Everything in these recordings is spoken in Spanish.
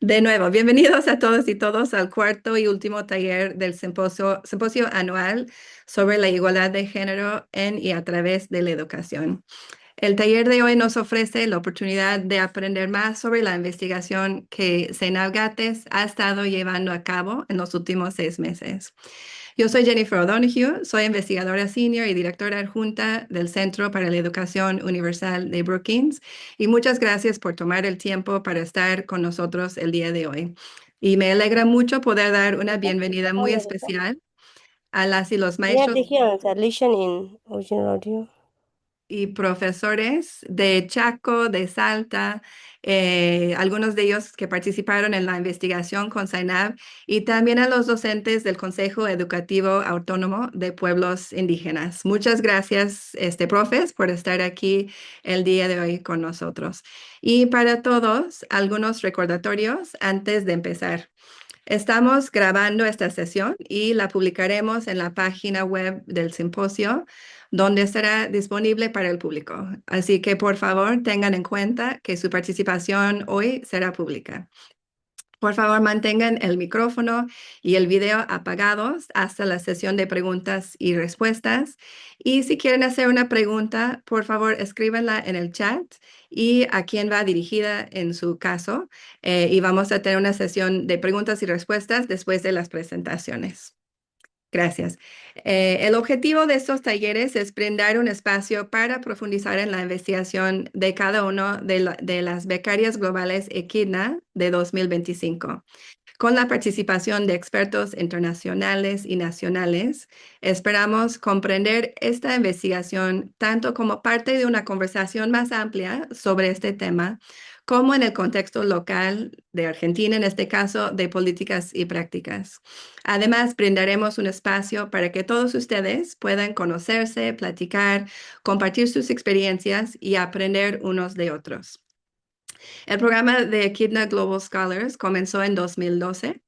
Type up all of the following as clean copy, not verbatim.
De nuevo, bienvenidos a todos y todos al cuarto y último taller del simposio anual sobre la igualdad de género en y a través de la educación. El taller de hoy nos ofrece la oportunidad de aprender más sobre la investigación que Zainab Gates ha estado llevando a cabo en los últimos 6 meses. Yo soy Jennifer O'Donoghue, soy investigadora senior y directora adjunta del Centro para la Educación Universal de Brookings, y muchas gracias por tomar el tiempo para estar con nosotros el día de hoy. Y me alegra mucho poder dar una bienvenida muy especial a las y los Yeah, maestros they hear a translation in original audio. y profesores de Chaco, de Salta, algunos de ellos que participaron en la investigación con Zainab, y también a los docentes del Consejo Educativo Autónomo de Pueblos Indígenas. Muchas gracias, profes, por estar aquí el día de hoy con nosotros. Y para todos, algunos recordatorios antes de empezar. Estamos grabando esta sesión y la publicaremos en la página web del simposio, donde estará disponible para el público. Así que por favor tengan en cuenta que su participación hoy será pública. Por favor, mantengan el micrófono y el video apagados hasta la sesión de preguntas y respuestas. Y si quieren hacer una pregunta, por favor, escríbanla en el chat y a quién va dirigida en su caso. Y vamos a tener una sesión de preguntas y respuestas después de las presentaciones. Gracias. El objetivo de estos talleres es brindar un espacio para profundizar en la investigación de cada uno de las becarias globales Equidna de 2025. Con la participación de expertos internacionales y nacionales, esperamos comprender esta investigación tanto como parte de una conversación más amplia sobre este tema, como en el contexto local de Argentina, en este caso, de políticas y prácticas. Además, brindaremos un espacio para que todos ustedes puedan conocerse, platicar, compartir sus experiencias y aprender unos de otros. El programa de Echidna Global Scholars comenzó en 2012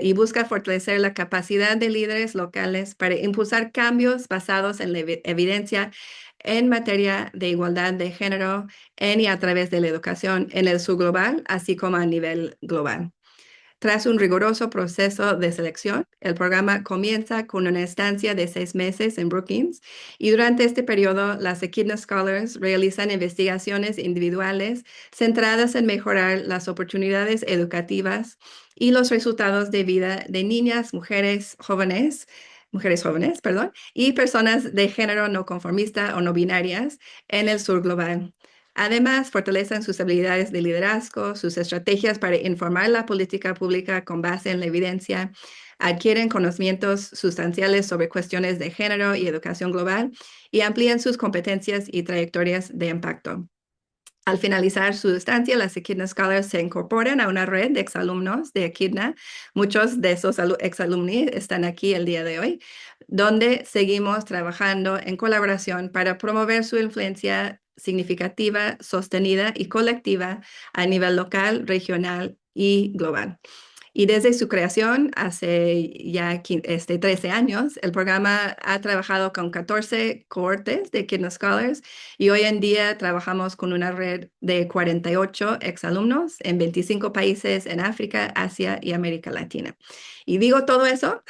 y busca fortalecer la capacidad de líderes locales para impulsar cambios basados en la evidencia en materia de igualdad de género en y a través de la educación en el sur global, así como a nivel global. Tras un riguroso proceso de selección, el programa comienza con una estancia de 6 meses en Brookings, y durante este periodo las Echidna Scholars realizan investigaciones individuales centradas en mejorar las oportunidades educativas y los resultados de vida de niñas, mujeres jóvenes, perdón, y personas de género no conformista o no binarias en el sur global. Además, fortalecen sus habilidades de liderazgo, sus estrategias para informar la política pública con base en la evidencia, adquieren conocimientos sustanciales sobre cuestiones de género y educación global, y amplían sus competencias y trayectorias de impacto. Al finalizar su estancia, las Echidna Scholars se incorporan a una red de exalumnos de Echidna. Muchos de esos exalumni están aquí el día de hoy, donde seguimos trabajando en colaboración para promover su influencia significativa, sostenida y colectiva a nivel local, regional y global. Y desde su creación, hace ya 13 años, el programa ha trabajado con 14 cohortes de Echidna Scholars, y hoy en día trabajamos con una red de 48 exalumnos en 25 países en África, Asia y América Latina. Y digo todo eso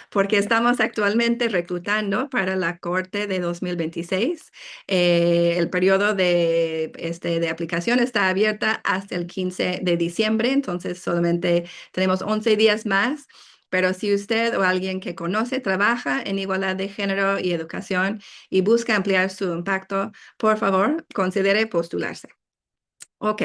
porque estamos actualmente reclutando para la cohorte de 2026. El periodo de aplicación está abierta hasta el 15 de diciembre, entonces solamente tenemos 11 días más. Pero si usted o alguien que conoce trabaja en igualdad de género y educación y busca ampliar su impacto, por favor, considere postularse. Ok,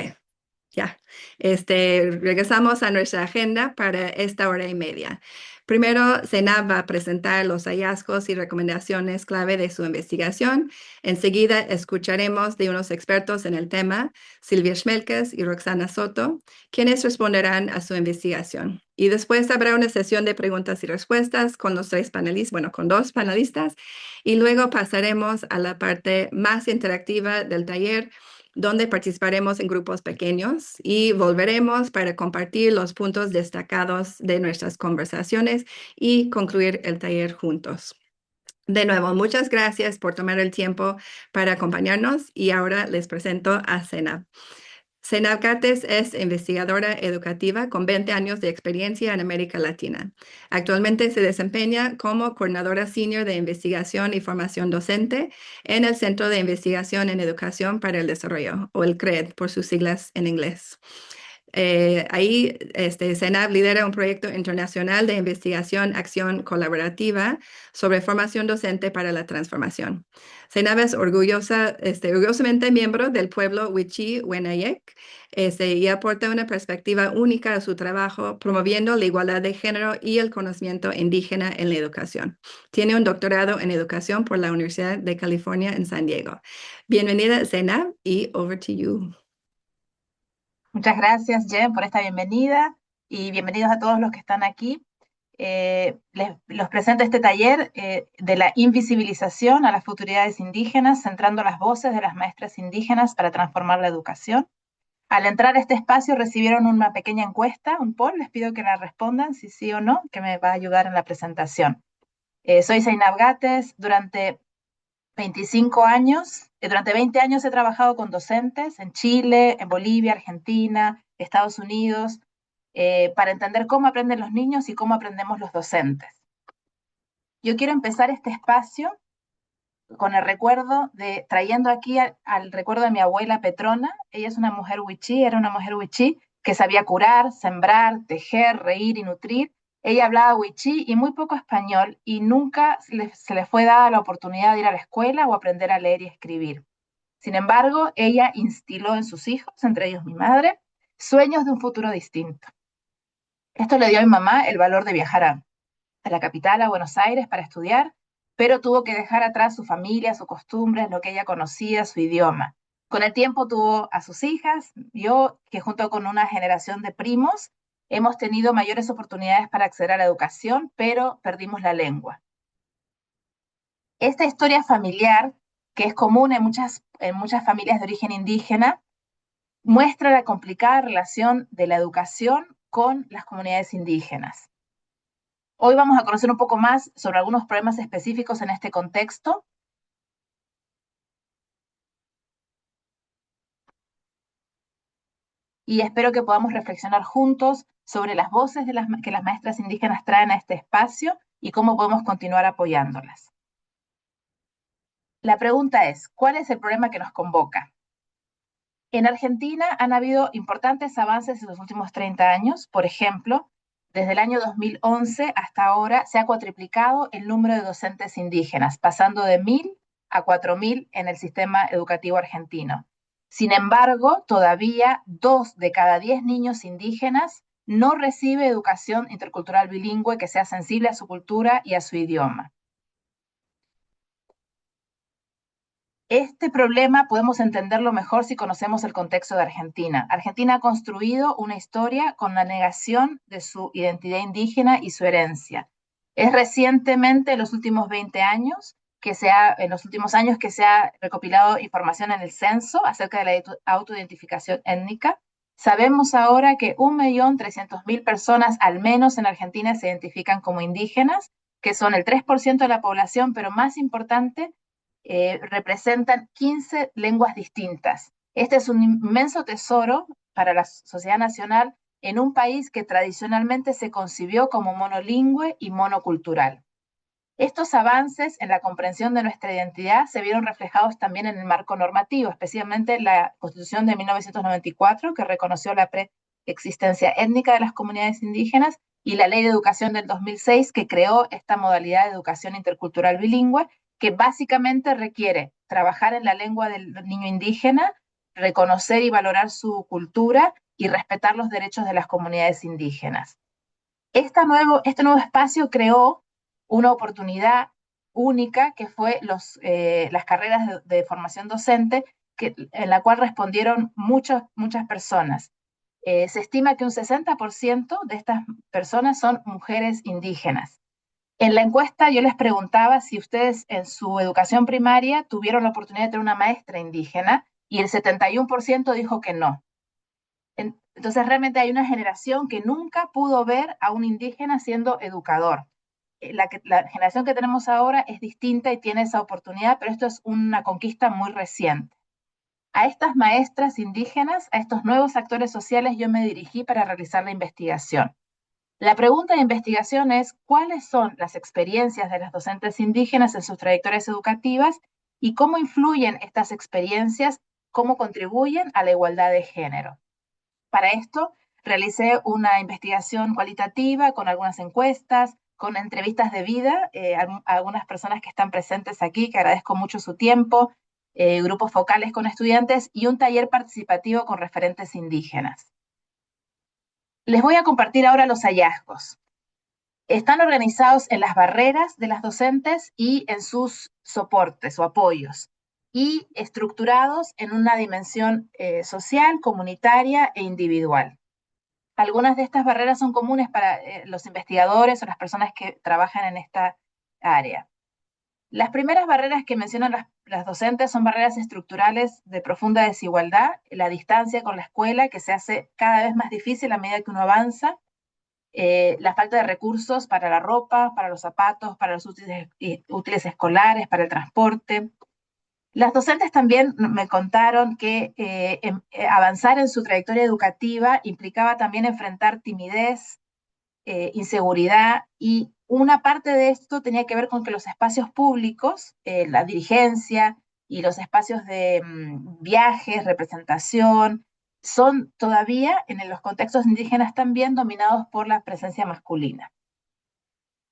ya. Regresamos a nuestra agenda para esta hora y media. Primero, Zainab va a presentar los hallazgos y recomendaciones clave de su investigación. Enseguida escucharemos de unos expertos en el tema, Silvia Schmelkes y Roxana Soto, quienes responderán a su investigación. Y después habrá una sesión de preguntas y respuestas con los tres panelistas, bueno, con dos panelistas, y luego pasaremos a la parte más interactiva del taller, donde participaremos en grupos pequeños y volveremos para compartir los puntos destacados de nuestras conversaciones y concluir el taller juntos. De nuevo, muchas gracias por tomar el tiempo para acompañarnos, y ahora les presento a Zainab. Zainab Gates es investigadora educativa con 20 años de experiencia en América Latina. Actualmente se desempeña como coordinadora senior de investigación y formación docente en el Centro de Investigación en Educación para el Desarrollo, o el CRED por sus siglas en inglés. Ahí, CENAV lidera un proyecto internacional de investigación, acción colaborativa sobre formación docente para la transformación. CENAV es orgullosamente miembro del pueblo Wichí Wenayek, y aporta una perspectiva única a su trabajo, promoviendo la igualdad de género y el conocimiento indígena en la educación. Tiene un doctorado en educación por la Universidad de California en San Diego. Bienvenida, CENAV, y over to you. Muchas gracias, Jen, por esta bienvenida y bienvenidos a todos los que están aquí. Los presento este taller de la invisibilización a las futuridades indígenas, centrando las voces de las maestras indígenas para transformar la educación. Al entrar a este espacio recibieron una pequeña encuesta, un poll, les pido que la respondan si sí o no, que me va a ayudar en la presentación. Soy Zainab Gates, durante 25 años, durante 20 años he trabajado con docentes en Chile, en Bolivia, Argentina, Estados Unidos, para entender cómo aprenden los niños y cómo aprendemos los docentes. Yo quiero empezar este espacio con el recuerdo trayendo aquí al recuerdo de mi abuela Petrona. Ella es una mujer wichí, era una mujer wichí que sabía curar, sembrar, tejer, reír y nutrir. Ella hablaba wichí y muy poco español y nunca se le fue dada la oportunidad de ir a la escuela o aprender a leer y escribir. Sin embargo, ella instiló en sus hijos, entre ellos mi madre, sueños de un futuro distinto. Esto le dio a mi mamá el valor de viajar a la capital, a Buenos Aires, para estudiar, pero tuvo que dejar atrás su familia, sus costumbres, lo que ella conocía, su idioma. Con el tiempo tuvo a sus hijas, yo, que junto con una generación de primos, hemos tenido mayores oportunidades para acceder a la educación, pero perdimos la lengua. Esta historia familiar, que es común en muchas familias de origen indígena, muestra la complicada relación de la educación con las comunidades indígenas. Hoy vamos a conocer un poco más sobre algunos problemas específicos en este contexto. Y espero que podamos reflexionar juntos sobre las voces que las maestras indígenas traen a este espacio y cómo podemos continuar apoyándolas. La pregunta es, ¿cuál es el problema que nos convoca? En Argentina han habido importantes avances en los últimos 30 años. Por ejemplo, desde el año 2011 hasta ahora se ha cuatriplicado el número de docentes indígenas, pasando de 1.000 a 4.000 en el sistema educativo argentino. Sin embargo, todavía 2 de cada 10 niños indígenas no recibe educación intercultural bilingüe que sea sensible a su cultura y a su idioma. Este problema podemos entenderlo mejor si conocemos el contexto de Argentina. Argentina ha construido una historia con la negación de su identidad indígena y su herencia. Es recientemente, en los últimos 20 años, en los últimos años que se ha recopilado información en el censo acerca de la autoidentificación étnica. Sabemos ahora que 1.300.000 personas, al menos en Argentina, se identifican como indígenas, que son el 3% de la población, pero más importante, representan 15 lenguas distintas. Este es un inmenso tesoro para la sociedad nacional en un país que tradicionalmente se concibió como monolingüe y monocultural. Estos avances en la comprensión de nuestra identidad se vieron reflejados también en el marco normativo, especialmente en la Constitución de 1994, que reconoció la preexistencia étnica de las comunidades indígenas, y la Ley de Educación del 2006, que creó esta modalidad de educación intercultural bilingüe, que básicamente requiere trabajar en la lengua del niño indígena, reconocer y valorar su cultura y respetar los derechos de las comunidades indígenas. Este nuevo espacio creó una oportunidad única que fue las carreras de formación docente, en la cual respondieron muchas personas. Se estima que un 60% de estas personas son mujeres indígenas. En la encuesta yo les preguntaba si ustedes en su educación primaria tuvieron la oportunidad de tener una maestra indígena y el 71% dijo que no. Entonces realmente hay una generación que nunca pudo ver a un indígena siendo educador. La generación que tenemos ahora es distinta y tiene esa oportunidad, pero esto es una conquista muy reciente. A estas maestras indígenas, a estos nuevos actores sociales, yo me dirigí para realizar la investigación. La pregunta de investigación es cuáles son las experiencias de las docentes indígenas en sus trayectorias educativas y cómo influyen estas experiencias, cómo contribuyen a la igualdad de género. Para esto, realicé una investigación cualitativa con algunas encuestas, con entrevistas de vida, a algunas personas que están presentes aquí, que agradezco mucho su tiempo, grupos focales con estudiantes y un taller participativo con referentes indígenas. Les voy a compartir ahora los hallazgos. Están organizados en las barreras de las docentes y en sus soportes o apoyos, y estructurados en una dimensión social, comunitaria e individual. Algunas de estas barreras son comunes para los investigadores o las personas que trabajan en esta área. Las primeras barreras que mencionan las docentes son barreras estructurales de profunda desigualdad, la distancia con la escuela, que se hace cada vez más difícil a medida que uno avanza, la falta de recursos para la ropa, para los zapatos, para los útiles escolares, para el transporte. Las docentes también me contaron que avanzar en su trayectoria educativa implicaba también enfrentar timidez, inseguridad, y una parte de esto tenía que ver con que los espacios públicos, la dirigencia y los espacios de viajes, representación, son todavía en los contextos indígenas también dominados por la presencia masculina.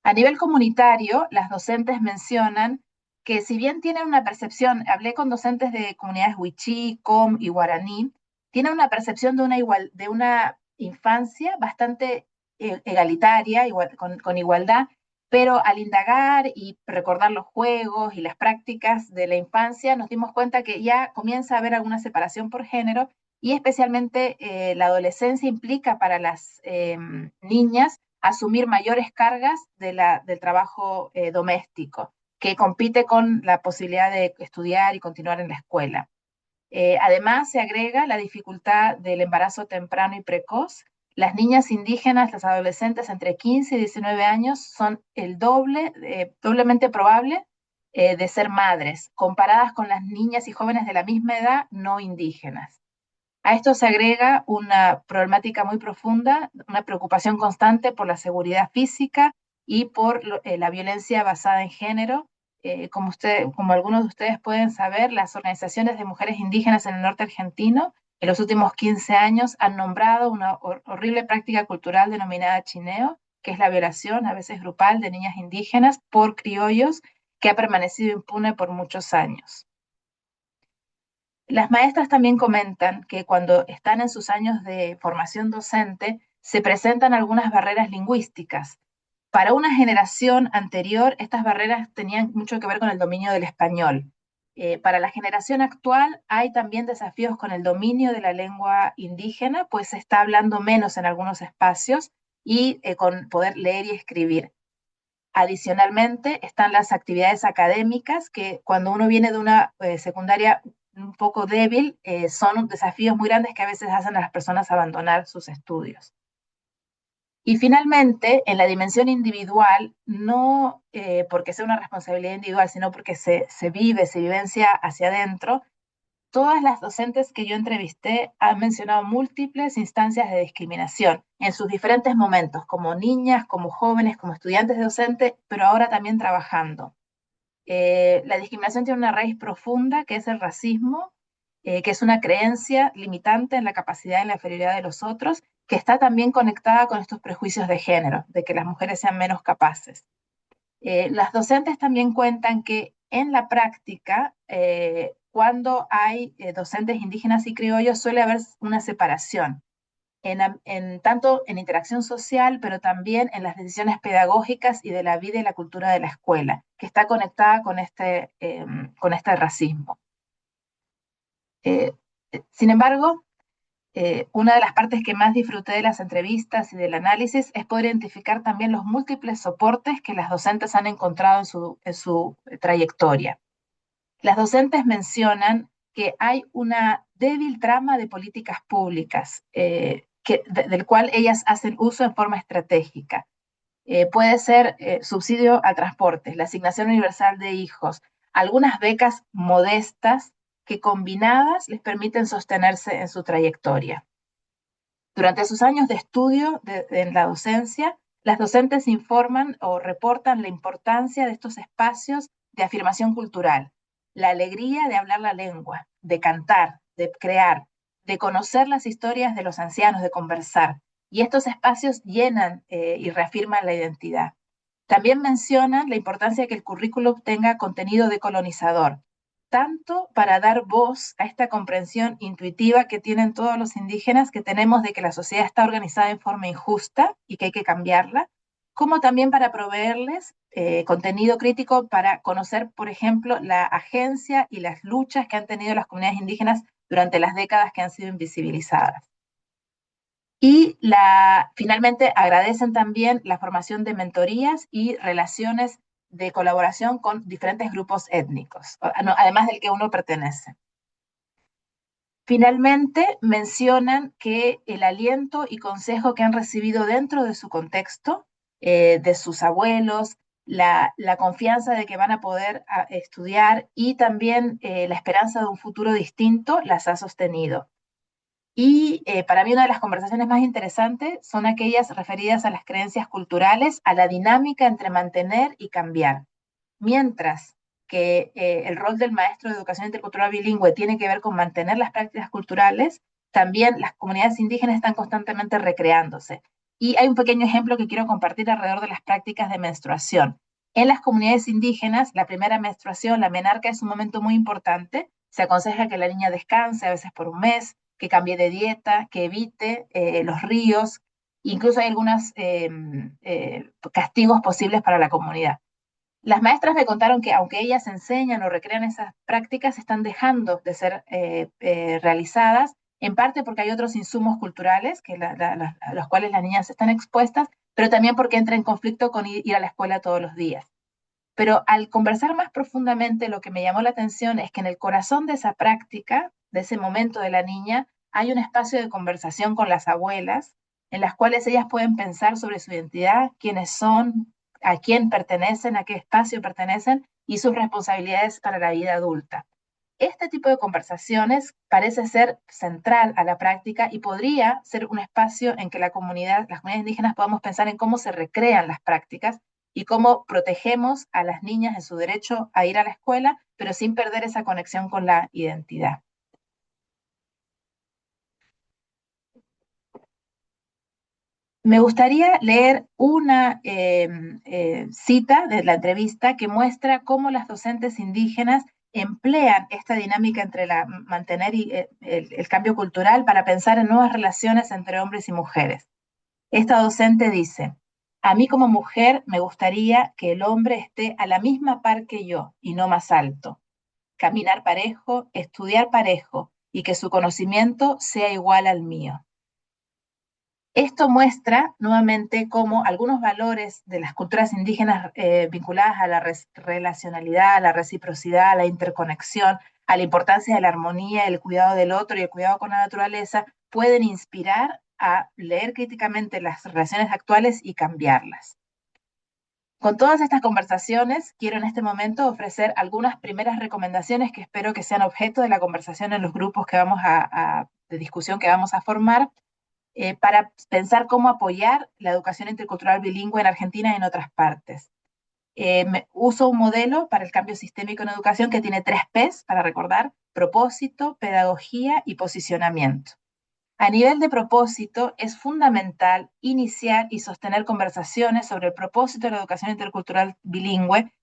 A nivel comunitario, las docentes mencionan que si bien tienen una percepción, hablé con docentes de comunidades Wichí, Com y Guaraní, tienen una percepción de una infancia bastante egalitaria, con igualdad, pero al indagar y recordar los juegos y las prácticas de la infancia, nos dimos cuenta que ya comienza a haber alguna separación por género, y especialmente la adolescencia implica para las niñas asumir mayores cargas del trabajo doméstico, que compite con la posibilidad de estudiar y continuar en la escuela. Además, se agrega la dificultad del embarazo temprano y precoz. Las niñas indígenas, las adolescentes entre 15 y 19 años, son el doblemente probable de ser madres, comparadas con las niñas y jóvenes de la misma edad no indígenas. A esto se agrega una problemática muy profunda, una preocupación constante por la seguridad física y por la violencia basada en género. Como algunos de ustedes pueden saber, las organizaciones de mujeres indígenas en el norte argentino en los últimos 15 años han nombrado una horrible práctica cultural denominada chineo, que es la violación, a veces grupal, de niñas indígenas por criollos, que ha permanecido impune por muchos años. Las maestras también comentan que cuando están en sus años de formación docente, se presentan algunas barreras lingüísticas. Para una generación anterior, estas barreras tenían mucho que ver con el dominio del español. Para la generación actual hay también desafíos con el dominio de la lengua indígena, pues se está hablando menos en algunos espacios, y con poder leer y escribir. Adicionalmente, están las actividades académicas, que cuando uno viene de una secundaria un poco débil, son desafíos muy grandes que a veces hacen a las personas abandonar sus estudios. Y finalmente, en la dimensión individual, no porque sea una responsabilidad individual, sino porque se vivencia hacia adentro, todas las docentes que yo entrevisté han mencionado múltiples instancias de discriminación en sus diferentes momentos, como niñas, como jóvenes, como estudiantes de docente, pero ahora también trabajando. La discriminación tiene una raíz profunda, que es el racismo, que es una creencia limitante en la capacidad y la inferioridad de los otros, que está también conectada con estos prejuicios de género, de que las mujeres sean menos capaces. Las docentes también cuentan que en la práctica, cuando hay docentes indígenas y criollos, suele haber una separación, tanto en interacción social, pero también en las decisiones pedagógicas y de la vida y la cultura de la escuela, que está conectada con este racismo. Sin embargo, una de las partes que más disfruté de las entrevistas y del análisis es poder identificar también los múltiples soportes que las docentes han encontrado en su trayectoria. Las docentes mencionan que hay una débil trama de políticas públicas, del cual ellas hacen uso en forma estratégica. Puede ser subsidio a transportes, la asignación universal de hijos, algunas becas modestas que combinadas les permiten sostenerse en su trayectoria. Durante sus años de estudio en la docencia, las docentes informan o reportan la importancia de estos espacios de afirmación cultural, la alegría de hablar la lengua, de cantar, de crear, de conocer las historias de los ancianos, de conversar. Y estos espacios llenan y reafirman la identidad. También mencionan la importancia de que el currículo tenga contenido decolonizador, tanto para dar voz a esta comprensión intuitiva que tienen todos los indígenas, que tenemos de que la sociedad está organizada en forma injusta y que hay que cambiarla, como también para proveerles contenido crítico para conocer, por ejemplo, la agencia y las luchas que han tenido las comunidades indígenas durante las décadas que han sido invisibilizadas. Y finalmente agradecen también la formación de mentorías y relaciones de colaboración con diferentes grupos étnicos, además del que uno pertenece. Finalmente, mencionan que el aliento y consejo que han recibido dentro de su contexto, de sus abuelos, la confianza de que van a poder estudiar y también la esperanza de un futuro distinto las ha sostenido. Y para mí una de las conversaciones más interesantes son aquellas referidas a las creencias culturales, a la dinámica entre mantener y cambiar. Mientras que el rol del maestro de educación intercultural bilingüe tiene que ver con mantener las prácticas culturales, también las comunidades indígenas están constantemente recreándose. Y hay un pequeño ejemplo que quiero compartir alrededor de las prácticas de menstruación. En las comunidades indígenas, la primera menstruación, la menarca, es un momento muy importante. Se aconseja que la niña descanse, a veces por un mes, que cambie de dieta, que evite los ríos. Incluso hay algunos castigos posibles para la comunidad. Las maestras me contaron que aunque ellas enseñan o recrean esas prácticas, están dejando de ser realizadas, en parte porque hay otros insumos culturales a los cuales las niñas están expuestas, pero también porque entra en conflicto con ir a la escuela todos los días. Pero al conversar más profundamente, lo que me llamó la atención es que en el corazón de esa práctica, de ese momento de la niña, hay un espacio de conversación con las abuelas, en las cuales ellas pueden pensar sobre su identidad, quiénes son, a quién pertenecen, a qué espacio pertenecen y sus responsabilidades para la vida adulta. Este tipo de conversaciones parece ser central a la práctica y podría ser un espacio en que las comunidades indígenas podamos pensar en cómo se recrean las prácticas y cómo protegemos a las niñas en su derecho a ir a la escuela, pero sin perder esa conexión con la identidad. Me gustaría leer una cita de la entrevista que muestra cómo las docentes indígenas emplean esta dinámica entre mantener el cambio cultural para pensar en nuevas relaciones entre hombres y mujeres. Esta docente dice: a mí como mujer me gustaría que el hombre esté a la misma par que yo y no más alto, caminar parejo, estudiar parejo y que su conocimiento sea igual al mío. Esto muestra nuevamente cómo algunos valores de las culturas indígenas vinculadas a la relacionalidad, a la reciprocidad, a la interconexión, a la importancia de la armonía, el cuidado del otro y el cuidado con la naturaleza, pueden inspirar a leer críticamente las relaciones actuales y cambiarlas. Con todas estas conversaciones, quiero en este momento ofrecer algunas primeras recomendaciones que espero que sean objeto de la conversación en los grupos de discusión que vamos a formar, para pensar cómo apoyar la educación intercultural bilingüe en Argentina y en otras partes. Uso un modelo para el cambio sistémico en educación que tiene 3 P's, para recordar: propósito, pedagogía y posicionamiento. A nivel de propósito, es fundamental iniciar y sostener conversaciones sobre el propósito de la educación intercultural bilingüe,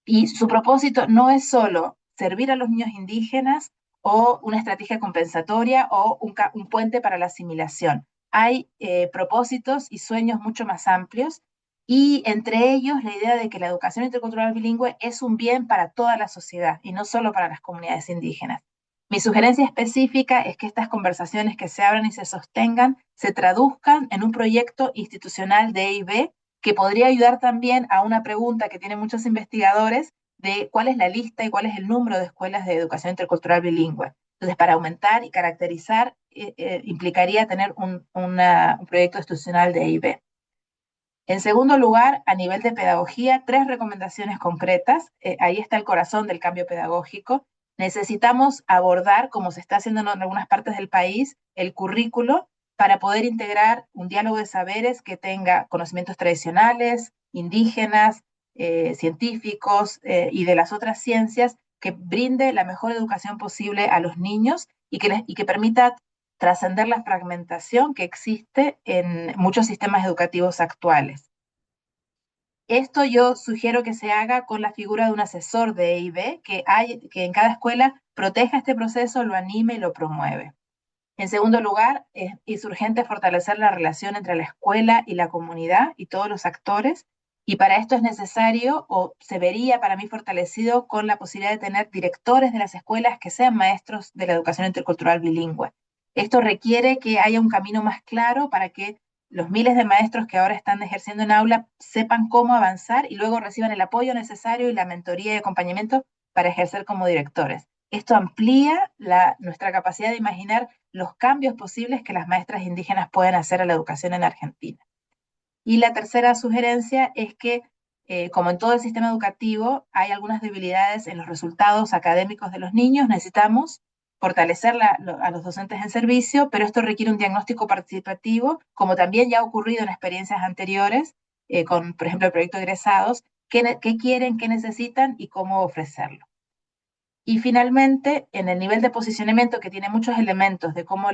y su propósito no es solo servir a los niños indígenas o una estrategia compensatoria o un puente para la asimilación. Hay propósitos y sueños mucho más amplios, y entre ellos la idea de que la educación intercultural bilingüe es un bien para toda la sociedad y no solo para las comunidades indígenas. Mi sugerencia específica es que estas conversaciones que se abran y se sostengan se traduzcan en un proyecto institucional de EIB, que podría ayudar también a una pregunta que tienen muchos investigadores de cuál es la lista y cuál es el número de escuelas de educación intercultural bilingüe. Entonces, para aumentar y caracterizar, implicaría tener un proyecto institucional de EIB. En segundo lugar, a nivel de pedagogía, 3 recomendaciones concretas. Ahí está el corazón del cambio pedagógico. Necesitamos abordar, como se está haciendo en algunas partes del país, el currículo para poder integrar un diálogo de saberes que tenga conocimientos tradicionales, indígenas, científicos y de las otras ciencias, que brinde la mejor educación posible a los niños y que permita trascender la fragmentación que existe en muchos sistemas educativos actuales. Esto yo sugiero que se haga con la figura de un asesor de EIB que en cada escuela proteja este proceso, lo anime y lo promueve. En segundo lugar, es urgente fortalecer la relación entre la escuela y la comunidad y todos los actores, y para esto es necesario, o se vería para mí fortalecido, con la posibilidad de tener directores de las escuelas que sean maestros de la educación intercultural bilingüe. Esto requiere que haya un camino más claro para que los miles de maestros que ahora están ejerciendo en aula sepan cómo avanzar y luego reciban el apoyo necesario y la mentoría y acompañamiento para ejercer como directores. Esto amplía nuestra capacidad de imaginar los cambios posibles que las maestras indígenas pueden hacer a la educación en Argentina. Y la tercera sugerencia es que, como en todo el sistema educativo, hay algunas debilidades en los resultados académicos de los niños. Necesitamos fortalecer a los docentes en servicio, pero esto requiere un diagnóstico participativo, como también ya ha ocurrido en experiencias anteriores, con, por ejemplo, el proyecto de egresados, qué quieren, qué necesitan y cómo ofrecerlo. Y finalmente, en el nivel de posicionamiento, que tiene muchos elementos de cómo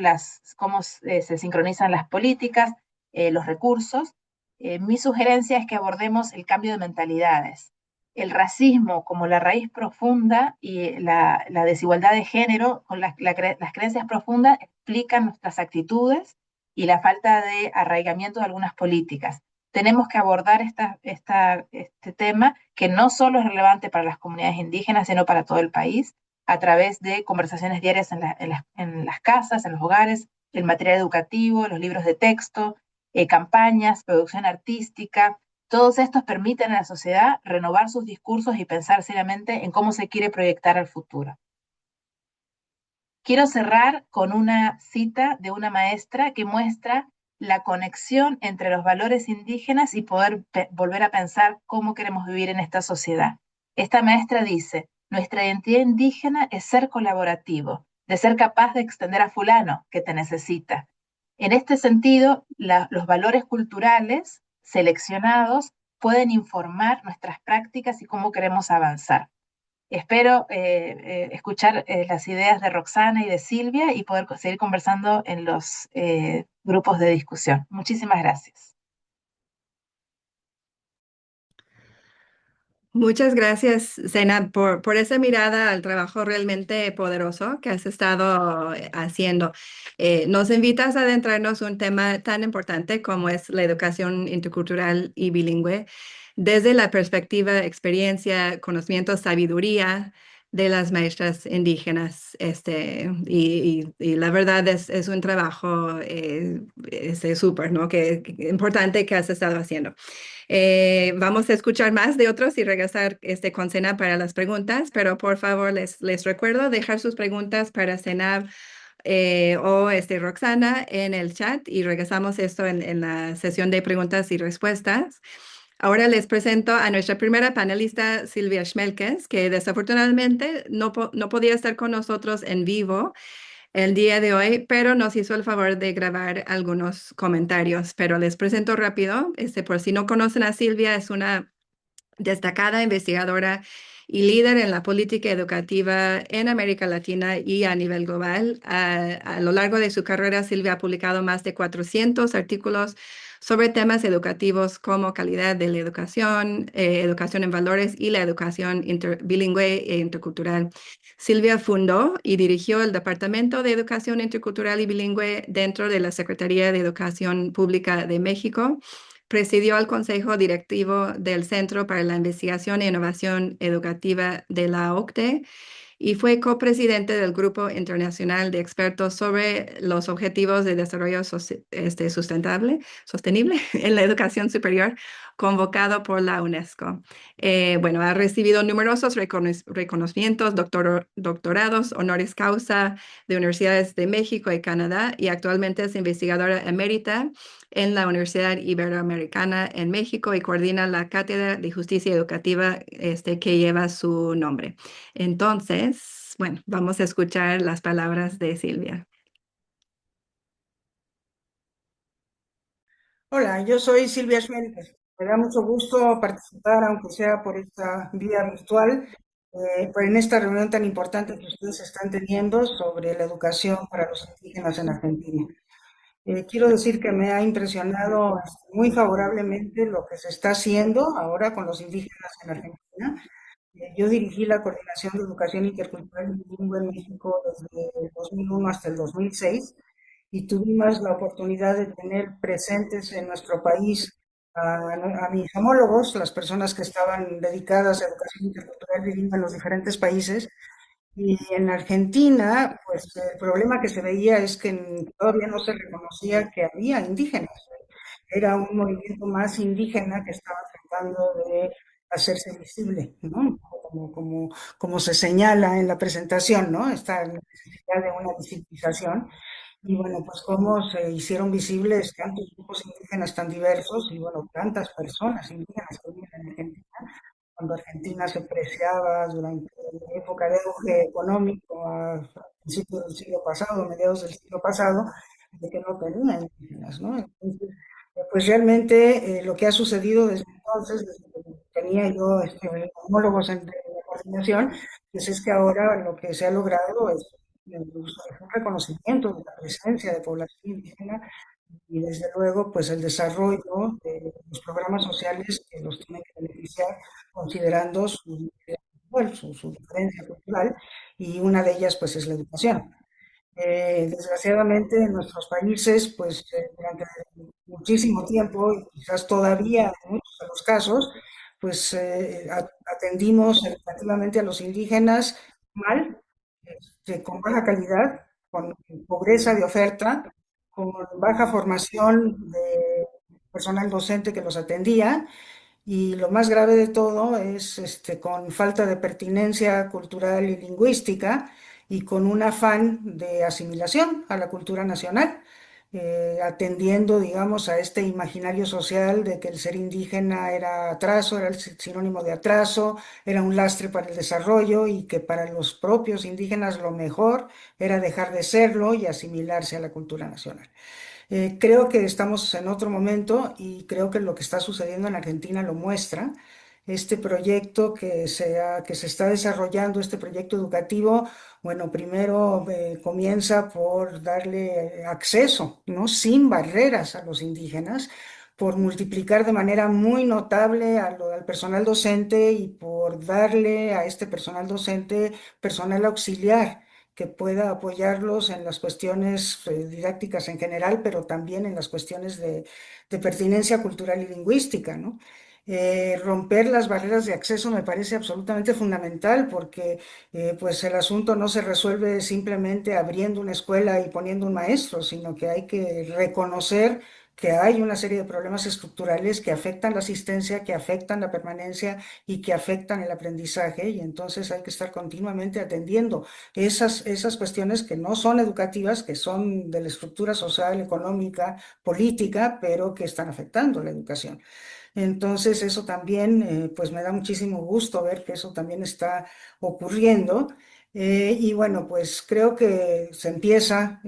se sincronizan las políticas, los recursos, mi sugerencia es que abordemos el cambio de mentalidades. El racismo como la raíz profunda y la desigualdad de género con las creencias profundas explican nuestras actitudes y la falta de arraigamiento de algunas políticas. Tenemos que abordar este tema, que no solo es relevante para las comunidades indígenas, sino para todo el país, a través de conversaciones diarias en las casas, en los hogares, el material educativo, los libros de texto, campañas, producción artística. Todos estos permiten a la sociedad renovar sus discursos y pensar seriamente en cómo se quiere proyectar al futuro. Quiero cerrar con una cita de una maestra que muestra la conexión entre los valores indígenas y poder volver a pensar cómo queremos vivir en esta sociedad. Esta maestra dice: nuestra identidad indígena es ser colaborativo, de ser capaz de extender a fulano que te necesita. En este sentido, los valores culturales seleccionados pueden informar nuestras prácticas y cómo queremos avanzar. Espero escuchar las ideas de Roxana y de Silvia y poder seguir conversando en los grupos de discusión. Muchísimas gracias. Muchas gracias, Zainab, por esa mirada al trabajo realmente poderoso que has estado haciendo. Nos invitas a adentrarnos en un tema tan importante como es la educación intercultural y bilingüe, desde la perspectiva, experiencia, conocimiento, sabiduría de las maestras indígenas. Y la verdad es un trabajo súper, ¿no? Que importante que has estado haciendo. Vamos a escuchar más de otros y regresar con Senab para las preguntas, pero por favor les recuerdo dejar sus preguntas para Senab o Roxana en el chat y regresamos esto en la sesión de preguntas y respuestas. Ahora les presento a nuestra primera panelista, Silvia Schmelkes, que desafortunadamente no podía estar con nosotros en vivo el día de hoy, pero nos hizo el favor de grabar algunos comentarios. Pero les presento rápido. Por si no conocen a Silvia, es una destacada investigadora y líder en la política educativa en América Latina y a nivel global. A lo largo de su carrera, Silvia ha publicado más de 400 artículos sobre temas educativos como calidad de la educación, educación en valores y la educación bilingüe e intercultural. Silvia fundó y dirigió el Departamento de Educación Intercultural y Bilingüe dentro de la Secretaría de Educación Pública de México. Presidió el Consejo Directivo del Centro para la Investigación e Innovación Educativa de la OCDE y fue copresidente del Grupo Internacional de Expertos sobre los Objetivos de Desarrollo Sostenible en la Educación Superior, convocado por la UNESCO. Bueno, ha recibido numerosos reconocimientos, doctorados, honoris causa de universidades de México y Canadá, y actualmente es investigadora emérita en la Universidad Iberoamericana en México y coordina la Cátedra de Justicia Educativa que lleva su nombre. Entonces, bueno, vamos a escuchar las palabras de Silvia. Hola, yo soy Silvia Schmelker. Me da mucho gusto participar, aunque sea por esta vía virtual, pues en esta reunión tan importante que ustedes están teniendo sobre la educación para los indígenas en Argentina. Quiero decir que me ha impresionado muy favorablemente lo que se está haciendo ahora con los indígenas en Argentina. Yo dirigí la Coordinación de Educación Intercultural y Bilingüe en México desde el 2001 hasta el 2006 y tuvimos la oportunidad de tener presentes en nuestro país a mis homólogos, las personas que estaban dedicadas a educación intercultural bilingüe en los diferentes países. Y en Argentina, pues el problema que se veía es que todavía no se reconocía que había indígenas. Era un movimiento más indígena que estaba tratando de hacerse visible, ¿no? Como se señala en la presentación, ¿no? Esta necesidad de una visibilización. Y bueno, pues cómo se hicieron visibles tantos grupos indígenas tan diversos y bueno, tantas personas indígenas que viven en Argentina, cuando Argentina se preciaba durante la época de auge económico a principios del siglo pasado, mediados del siglo pasado, de que no tenía indígenas, ¿no? Entonces, pues realmente lo que ha sucedido desde entonces, desde que tenía yo homólogos en la coordinación, pues es que ahora lo que se ha logrado es un reconocimiento de la presencia de población indígena y desde luego pues el desarrollo de los programas sociales que los tienen que beneficiar considerando su diferencia cultural y una de ellas pues es la educación. Desgraciadamente en nuestros países, pues durante muchísimo tiempo, y quizás todavía en muchos de los casos, pues atendimos educativamente a los indígenas mal, con baja calidad, con pobreza de oferta, con baja formación de personal docente que los atendía y lo más grave de todo es con falta de pertinencia cultural y lingüística y con un afán de asimilación a la cultura nacional, atendiendo, digamos, a este imaginario social de que el ser indígena era atraso, era el sinónimo de atraso, era un lastre para el desarrollo y que para los propios indígenas lo mejor era dejar de serlo y asimilarse a la cultura nacional. Creo que estamos en otro momento y creo que lo que está sucediendo en Argentina lo muestra. Este proyecto que se está desarrollando, este proyecto educativo, bueno, primero comienza por darle acceso, ¿no? Sin barreras a los indígenas, por multiplicar de manera muy notable al personal docente y por darle a este personal docente personal auxiliar que pueda apoyarlos en las cuestiones didácticas en general, pero también en las cuestiones de pertinencia cultural y lingüística, ¿no? Romper las barreras de acceso me parece absolutamente fundamental porque pues el asunto no se resuelve simplemente abriendo una escuela y poniendo un maestro, sino que hay que reconocer que hay una serie de problemas estructurales que afectan la asistencia, que afectan la permanencia y que afectan el aprendizaje y entonces hay que estar continuamente atendiendo esas cuestiones que no son educativas, que son de la estructura social, económica, política, pero que están afectando la educación. Entonces, eso también, pues me da muchísimo gusto ver que eso también está ocurriendo. Y bueno, pues creo que se empieza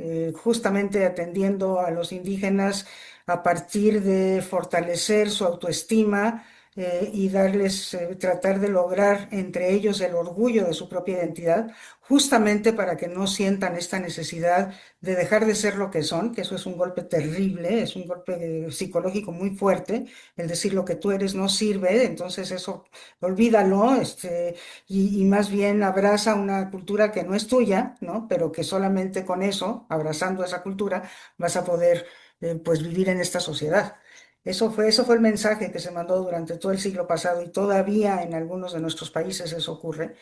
justamente atendiendo a los indígenas a partir de fortalecer su autoestima y darles, tratar de lograr entre ellos el orgullo de su propia identidad, justamente para que no sientan esta necesidad de dejar de ser lo que son, que eso es un golpe terrible, es un golpe psicológico muy fuerte el decir lo que tú eres no sirve, entonces eso olvídalo, y más bien abraza una cultura que no es tuya, ¿no? Pero que solamente con eso, abrazando esa cultura, vas a poder pues vivir en esta sociedad. Eso fue el mensaje que se mandó durante todo el siglo pasado y todavía en algunos de nuestros países eso ocurre.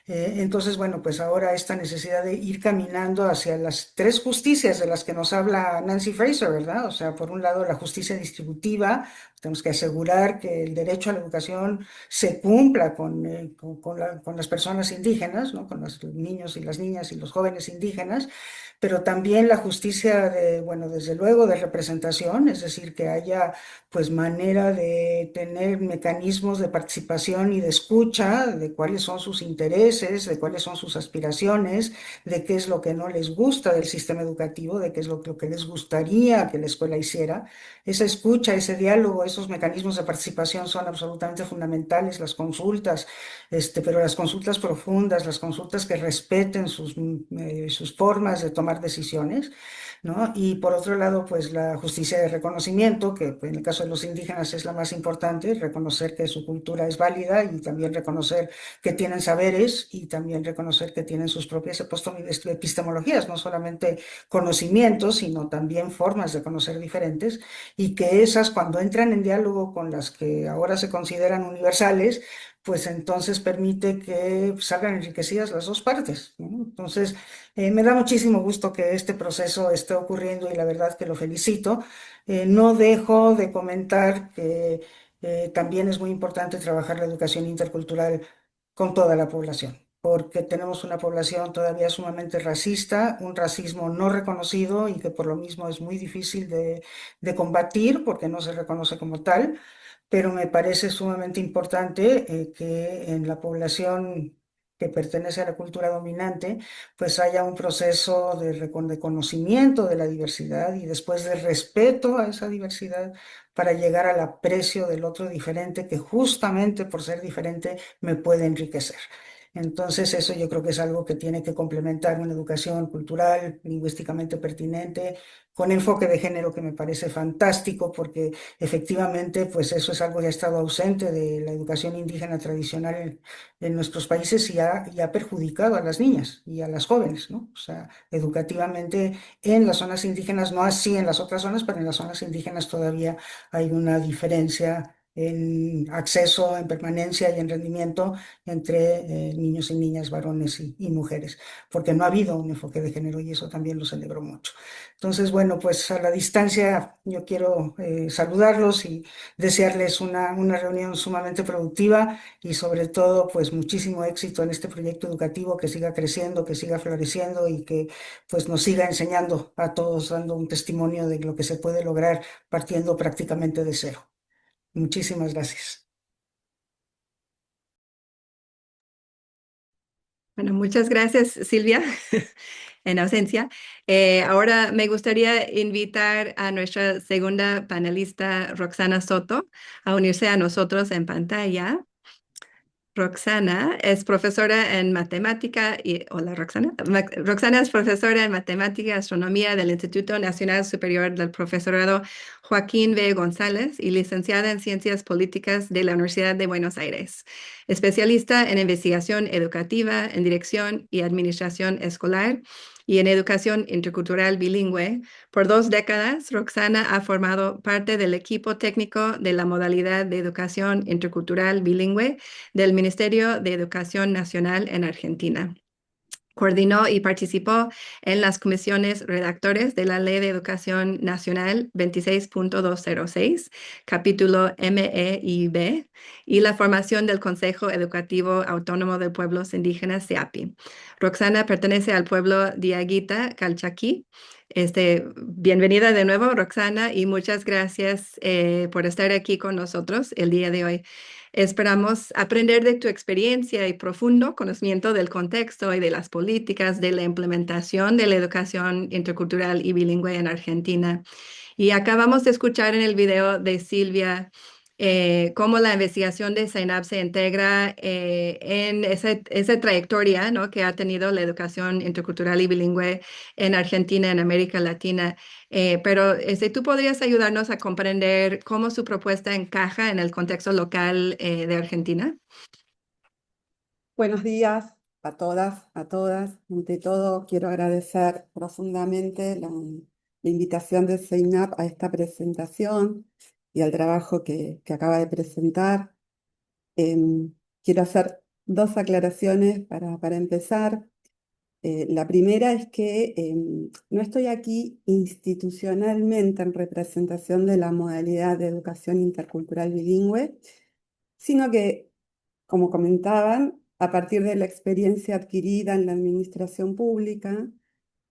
Entonces, bueno, pues ahora esta necesidad de ir caminando hacia las tres justicias de las que nos habla Nancy Fraser, ¿verdad? O sea, por un lado, la justicia distributiva, tenemos que asegurar que el derecho a la educación se cumpla con las personas indígenas, ¿no? Con los niños y las niñas y los jóvenes indígenas, pero también la justicia de, bueno, desde luego de representación, es decir, que haya pues manera de tener mecanismos de participación y de escucha de cuáles son sus intereses, de cuáles son sus aspiraciones, de qué es lo que no les gusta del sistema educativo, de qué es lo que les gustaría que la escuela hiciera. Esa escucha, ese diálogo, esos mecanismos de participación son absolutamente fundamentales, las consultas, pero las consultas profundas, las consultas que respeten sus formas de tomar decisiones, ¿no? Y por otro lado, pues la justicia de reconocimiento, que pues, en el caso de los indígenas es la más importante, reconocer que su cultura es válida y también reconocer que tienen saberes y también reconocer que tienen sus propias epistemologías, no solamente conocimientos, sino también formas de conocer diferentes, y que esas, cuando entran en diálogo con las que ahora se consideran universales, pues entonces permite que salgan enriquecidas las dos partes, ¿no? Entonces, me da muchísimo gusto que este proceso esté ocurriendo y la verdad que lo felicito. No dejo de comentar que también es muy importante trabajar la educación intercultural con toda la población, porque tenemos una población todavía sumamente racista, un racismo no reconocido y que por lo mismo es muy difícil de combatir porque no se reconoce como tal, pero me parece sumamente importante que en la población que pertenece a la cultura dominante, pues haya un proceso de conocimiento de la diversidad y después de respeto a esa diversidad para llegar al aprecio del otro diferente que justamente por ser diferente me puede enriquecer. Entonces, eso yo creo que es algo que tiene que complementar una educación cultural, lingüísticamente pertinente, con enfoque de género que me parece fantástico, porque efectivamente, pues eso es algo que ha estado ausente de la educación indígena tradicional en nuestros países y ha perjudicado a las niñas y a las jóvenes, ¿no? O sea, educativamente en las zonas indígenas, no así en las otras zonas, pero en las zonas indígenas todavía hay una diferencia en acceso, en permanencia y en rendimiento entre niños y niñas, varones y mujeres, porque no ha habido un enfoque de género y eso también lo celebro mucho. Entonces, bueno, pues a la distancia yo quiero saludarlos y desearles una reunión sumamente productiva y sobre todo, pues muchísimo éxito en este proyecto educativo, que siga creciendo, que siga floreciendo y que pues nos siga enseñando a todos, dando un testimonio de lo que se puede lograr partiendo prácticamente de cero. Muchísimas gracias. Bueno, muchas gracias, Silvia, en ausencia. Ahora me gustaría invitar a nuestra segunda panelista, Roxana Soto, a unirse a nosotros en pantalla. Roxana es profesora en matemática y hola Roxana. Roxana es profesora en matemática y astronomía del Instituto Nacional Superior del Profesorado Joaquín B. González y licenciada en Ciencias Políticas de la Universidad de Buenos Aires. Especialista en investigación educativa, en dirección y administración escolar y en educación intercultural bilingüe. Por 2 décadas, Roxana ha formado parte del equipo técnico de la modalidad de educación intercultural bilingüe del Ministerio de Educación Nacional en Argentina. Coordinó y participó en las comisiones redactores de la Ley de Educación Nacional 26.206, capítulo MEIB, y la formación del Consejo Educativo Autónomo de Pueblos Indígenas, CEAPI. Roxana pertenece al pueblo Diaguita Calchaquí. Bienvenida de nuevo, Roxana, y muchas gracias por estar aquí con nosotros el día de hoy. Esperamos aprender de tu experiencia y profundo conocimiento del contexto y de las políticas de la implementación de la educación intercultural y bilingüe en Argentina. Y acabamos de escuchar en el video de Silvia cómo la investigación de CENAP se integra en esa trayectoria, ¿no?, que ha tenido la educación intercultural y bilingüe en Argentina, en América Latina. Pero tú podrías ayudarnos a comprender cómo su propuesta encaja en el contexto local de Argentina. Buenos días a todas, a todas. Ante todo, quiero agradecer profundamente la invitación de CEINAP a esta presentación y al trabajo que acaba de presentar. Quiero hacer 2 aclaraciones para empezar. La primera es que no estoy aquí institucionalmente en representación de la modalidad de educación intercultural bilingüe, sino que, como comentaban, a partir de la experiencia adquirida en la administración pública,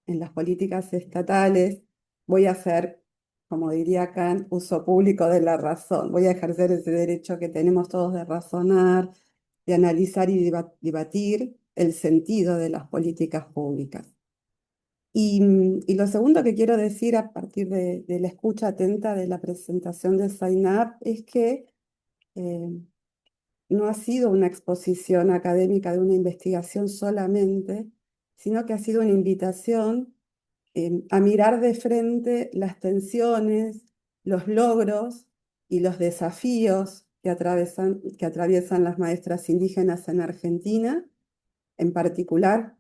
en las políticas estatales, voy a hacer como diría Kant, uso público de la razón. Voy a ejercer ese derecho que tenemos todos de razonar, de analizar y debatir el sentido de las políticas públicas. Y lo segundo que quiero decir a partir de la escucha atenta de la presentación de Zainab es que eh, no ha sido una exposición académica de una investigación solamente, sino que ha sido una invitación a mirar de frente las tensiones, los logros y los desafíos que atraviesan las maestras indígenas en Argentina, en particular,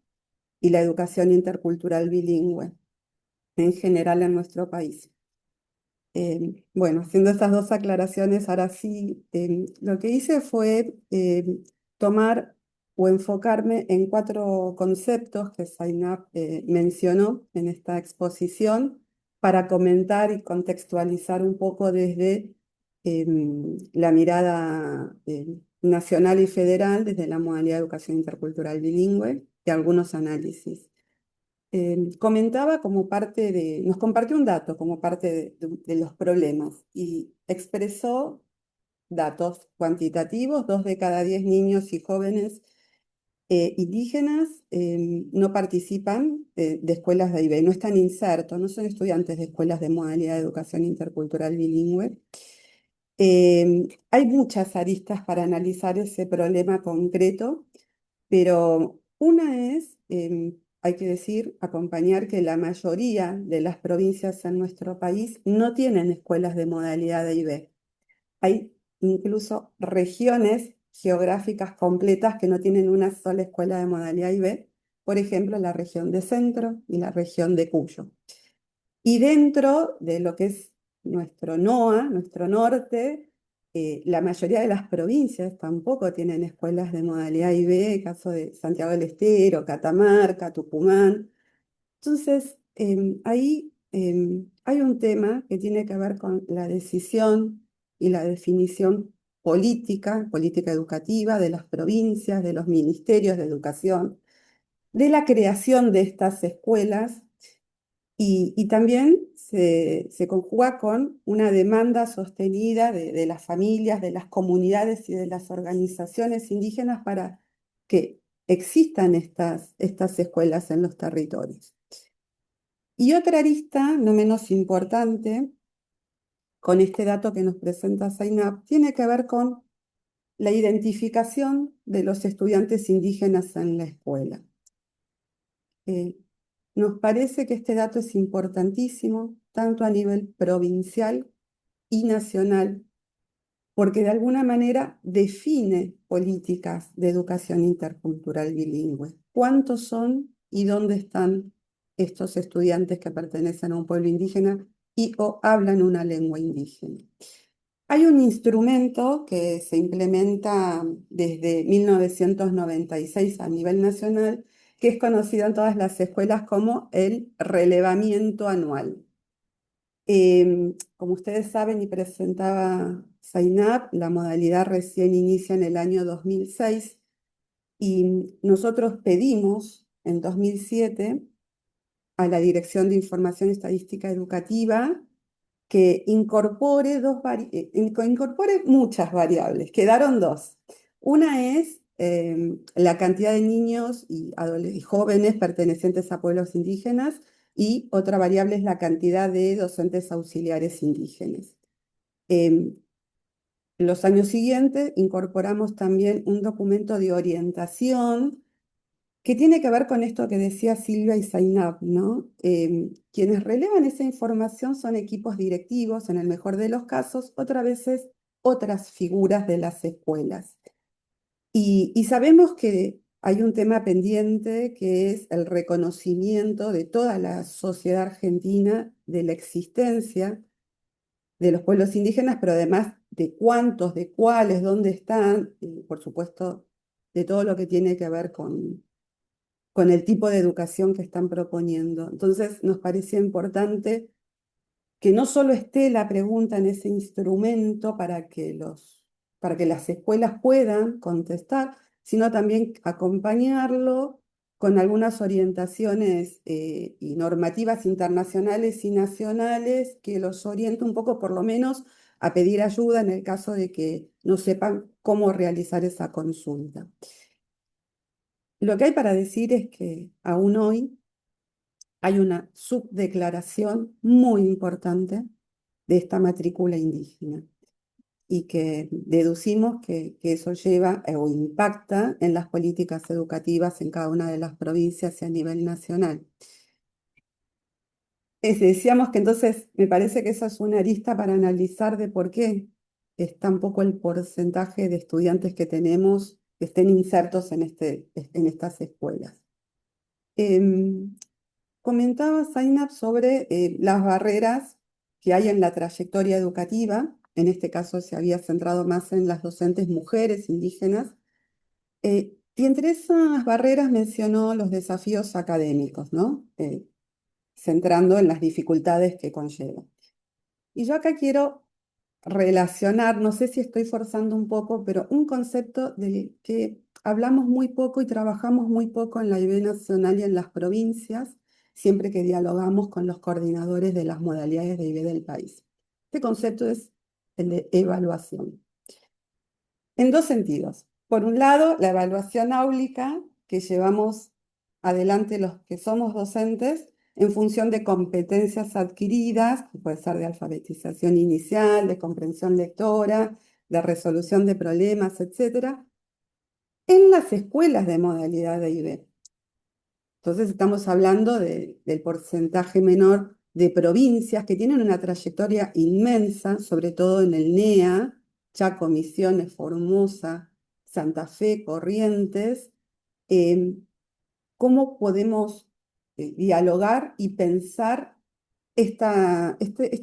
y la educación intercultural bilingüe en general en nuestro país. Bueno, haciendo estas dos aclaraciones, ahora sí, lo que hice fue tomar o enfocarme en 4 conceptos que Zainab mencionó en esta exposición para comentar y contextualizar un poco desde la mirada nacional y federal, desde la modalidad de educación intercultural bilingüe y algunos análisis. Comentaba como parte nos compartió un dato como parte de los problemas y expresó datos cuantitativos: 2 de cada 10 niños y jóvenes indígenas no participan de escuelas de IB, no están insertos, no son estudiantes de escuelas de modalidad de educación intercultural bilingüe. Hay muchas aristas para analizar ese problema concreto, pero una es, hay que decir, acompañar que la mayoría de las provincias en nuestro país no tienen escuelas de modalidad de IB. Hay incluso regiones geográficas completas que no tienen una sola escuela de modalidad IB, por ejemplo, la región de Centro y la región de Cuyo. Y dentro de lo que es nuestro NOA, nuestro norte, la mayoría de las provincias tampoco tienen escuelas de modalidad IB, caso de Santiago del Estero, Catamarca, Tucumán. Entonces, ahí hay un tema que tiene que ver con la decisión y la definición política educativa de las provincias, de los ministerios de educación, de la creación de estas escuelas y también se conjuga con una demanda sostenida de las familias, de las comunidades y de las organizaciones indígenas para que existan estas escuelas en los territorios. Y otra arista, no menos importante, con este dato que nos presenta Zainab, tiene que ver con la identificación de los estudiantes indígenas en la escuela. Nos parece que este dato es importantísimo, tanto a nivel provincial y nacional, porque de alguna manera define políticas de educación intercultural bilingüe. ¿Cuántos son y dónde están estos estudiantes que pertenecen a un pueblo indígena y o hablan una lengua indígena? Hay un instrumento que se implementa desde 1996 a nivel nacional, que es conocido en todas las escuelas como el relevamiento anual. Como ustedes saben y presentaba Zainab, la modalidad recién inicia en el año 2006 y nosotros pedimos en 2007 a la Dirección de Información Estadística Educativa que incorpore muchas variables. Quedaron 2. Una es la cantidad de niños y jóvenes pertenecientes a pueblos indígenas y otra variable es la cantidad de docentes auxiliares indígenas. En los años siguientes incorporamos también un documento de orientación que tiene que ver con esto que decía Silvia y Zainab, ¿no? Quienes relevan esa información son equipos directivos, en el mejor de los casos, otras veces otras figuras de las escuelas. Y sabemos que hay un tema pendiente que es el reconocimiento de toda la sociedad argentina de la existencia de los pueblos indígenas, pero además de cuántos, de cuáles, dónde están, y por supuesto, de todo lo que tiene que ver con el tipo de educación que están proponiendo. Entonces, nos parecía importante que no solo esté la pregunta en ese instrumento para que las escuelas puedan contestar, sino también acompañarlo con algunas orientaciones y normativas internacionales y nacionales que los orienta un poco, por lo menos, a pedir ayuda en el caso de que no sepan cómo realizar esa consulta. Lo que hay para decir es que aún hoy hay una subdeclaración muy importante de esta matrícula indígena y que deducimos que eso lleva o impacta en las políticas educativas en cada una de las provincias y a nivel nacional. Decíamos que entonces me parece que esa es una arista para analizar de por qué es tan poco el porcentaje de estudiantes que tenemos que estén insertos en estas escuelas. Comentaba Zainab sobre las barreras que hay en la trayectoria educativa. En este caso se había centrado más en las docentes mujeres indígenas. Y entre esas barreras mencionó los desafíos académicos, ¿no? Centrando en las dificultades que conlleva. Y yo acá quiero relacionar, no sé si estoy forzando un poco, pero un concepto del que hablamos muy poco y trabajamos muy poco en la IB nacional y en las provincias, siempre que dialogamos con los coordinadores de las modalidades de IB del país. Este concepto es el de evaluación. En dos sentidos. Por un lado, la evaluación áulica que llevamos adelante los que somos docentes en función de competencias adquiridas, que puede ser de alfabetización inicial, de comprensión lectora, de resolución de problemas, etcétera, en las escuelas de modalidad de IB. Entonces estamos hablando del porcentaje menor de provincias que tienen una trayectoria inmensa, sobre todo en el NEA, Chaco, Misiones, Formosa, Santa Fe, Corrientes. ¿Cómo podemos dialogar y pensar esta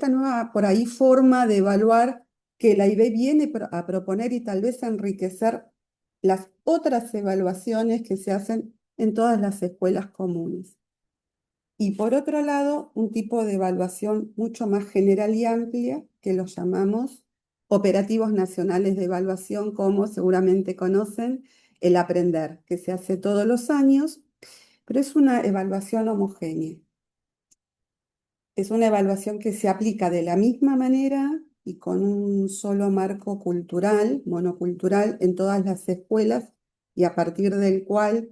nueva, por ahí, forma de evaluar que la IB viene a proponer y tal vez a enriquecer las otras evaluaciones que se hacen en todas las escuelas comunes? Y por otro lado, un tipo de evaluación mucho más general y amplia que los llamamos operativos nacionales de evaluación, como seguramente conocen, el Aprender, que se hace todos los años, pero es una evaluación homogénea. Es una evaluación que se aplica de la misma manera y con un solo marco cultural, monocultural, en todas las escuelas y a partir del cual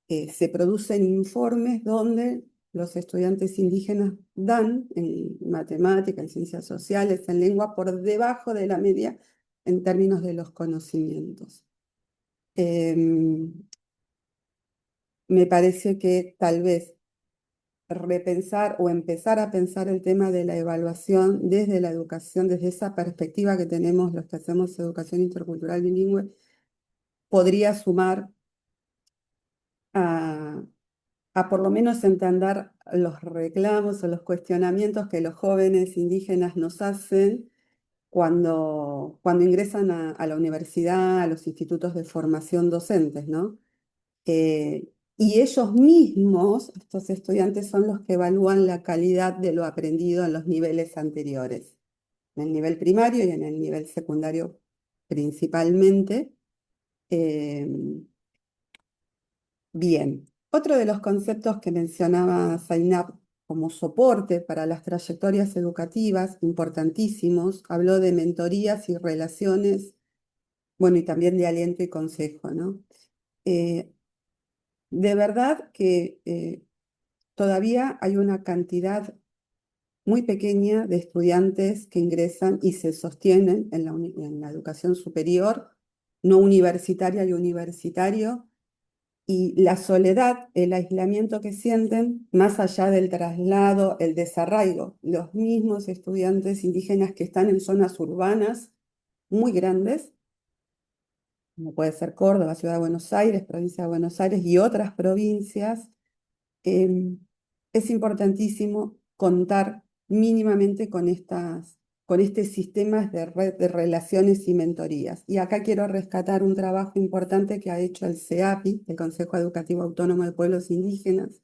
se producen informes donde los estudiantes indígenas dan en matemática, en ciencias sociales, en lengua, por debajo de la media en términos de los conocimientos. Me parece que tal vez repensar o empezar a pensar el tema de la evaluación desde la educación, desde esa perspectiva que tenemos los que hacemos educación intercultural bilingüe, podría sumar a por lo menos entender los reclamos o los cuestionamientos que los jóvenes indígenas nos hacen cuando ingresan a la universidad, a los institutos de formación docentes, ¿no? Y ellos mismos, estos estudiantes, son los que evalúan la calidad de lo aprendido en los niveles anteriores, en el nivel primario y en el nivel secundario principalmente. Bien, otro de los conceptos que mencionaba Zainab como soporte para las trayectorias educativas, importantísimos, habló de mentorías y relaciones, bueno, y también de aliento y consejo, ¿no? De verdad que todavía hay una cantidad muy pequeña de estudiantes que ingresan y se sostienen en la educación superior, no universitaria y universitario, y la soledad, el aislamiento que sienten, más allá del traslado, el desarraigo, los mismos estudiantes indígenas que están en zonas urbanas muy grandes, como puede ser Córdoba, Ciudad de Buenos Aires, provincia de Buenos Aires y otras provincias, es importantísimo contar mínimamente con este sistema de red de relaciones y mentorías. Y acá quiero rescatar un trabajo importante que ha hecho el CEAPI, el Consejo Educativo Autónomo de Pueblos Indígenas,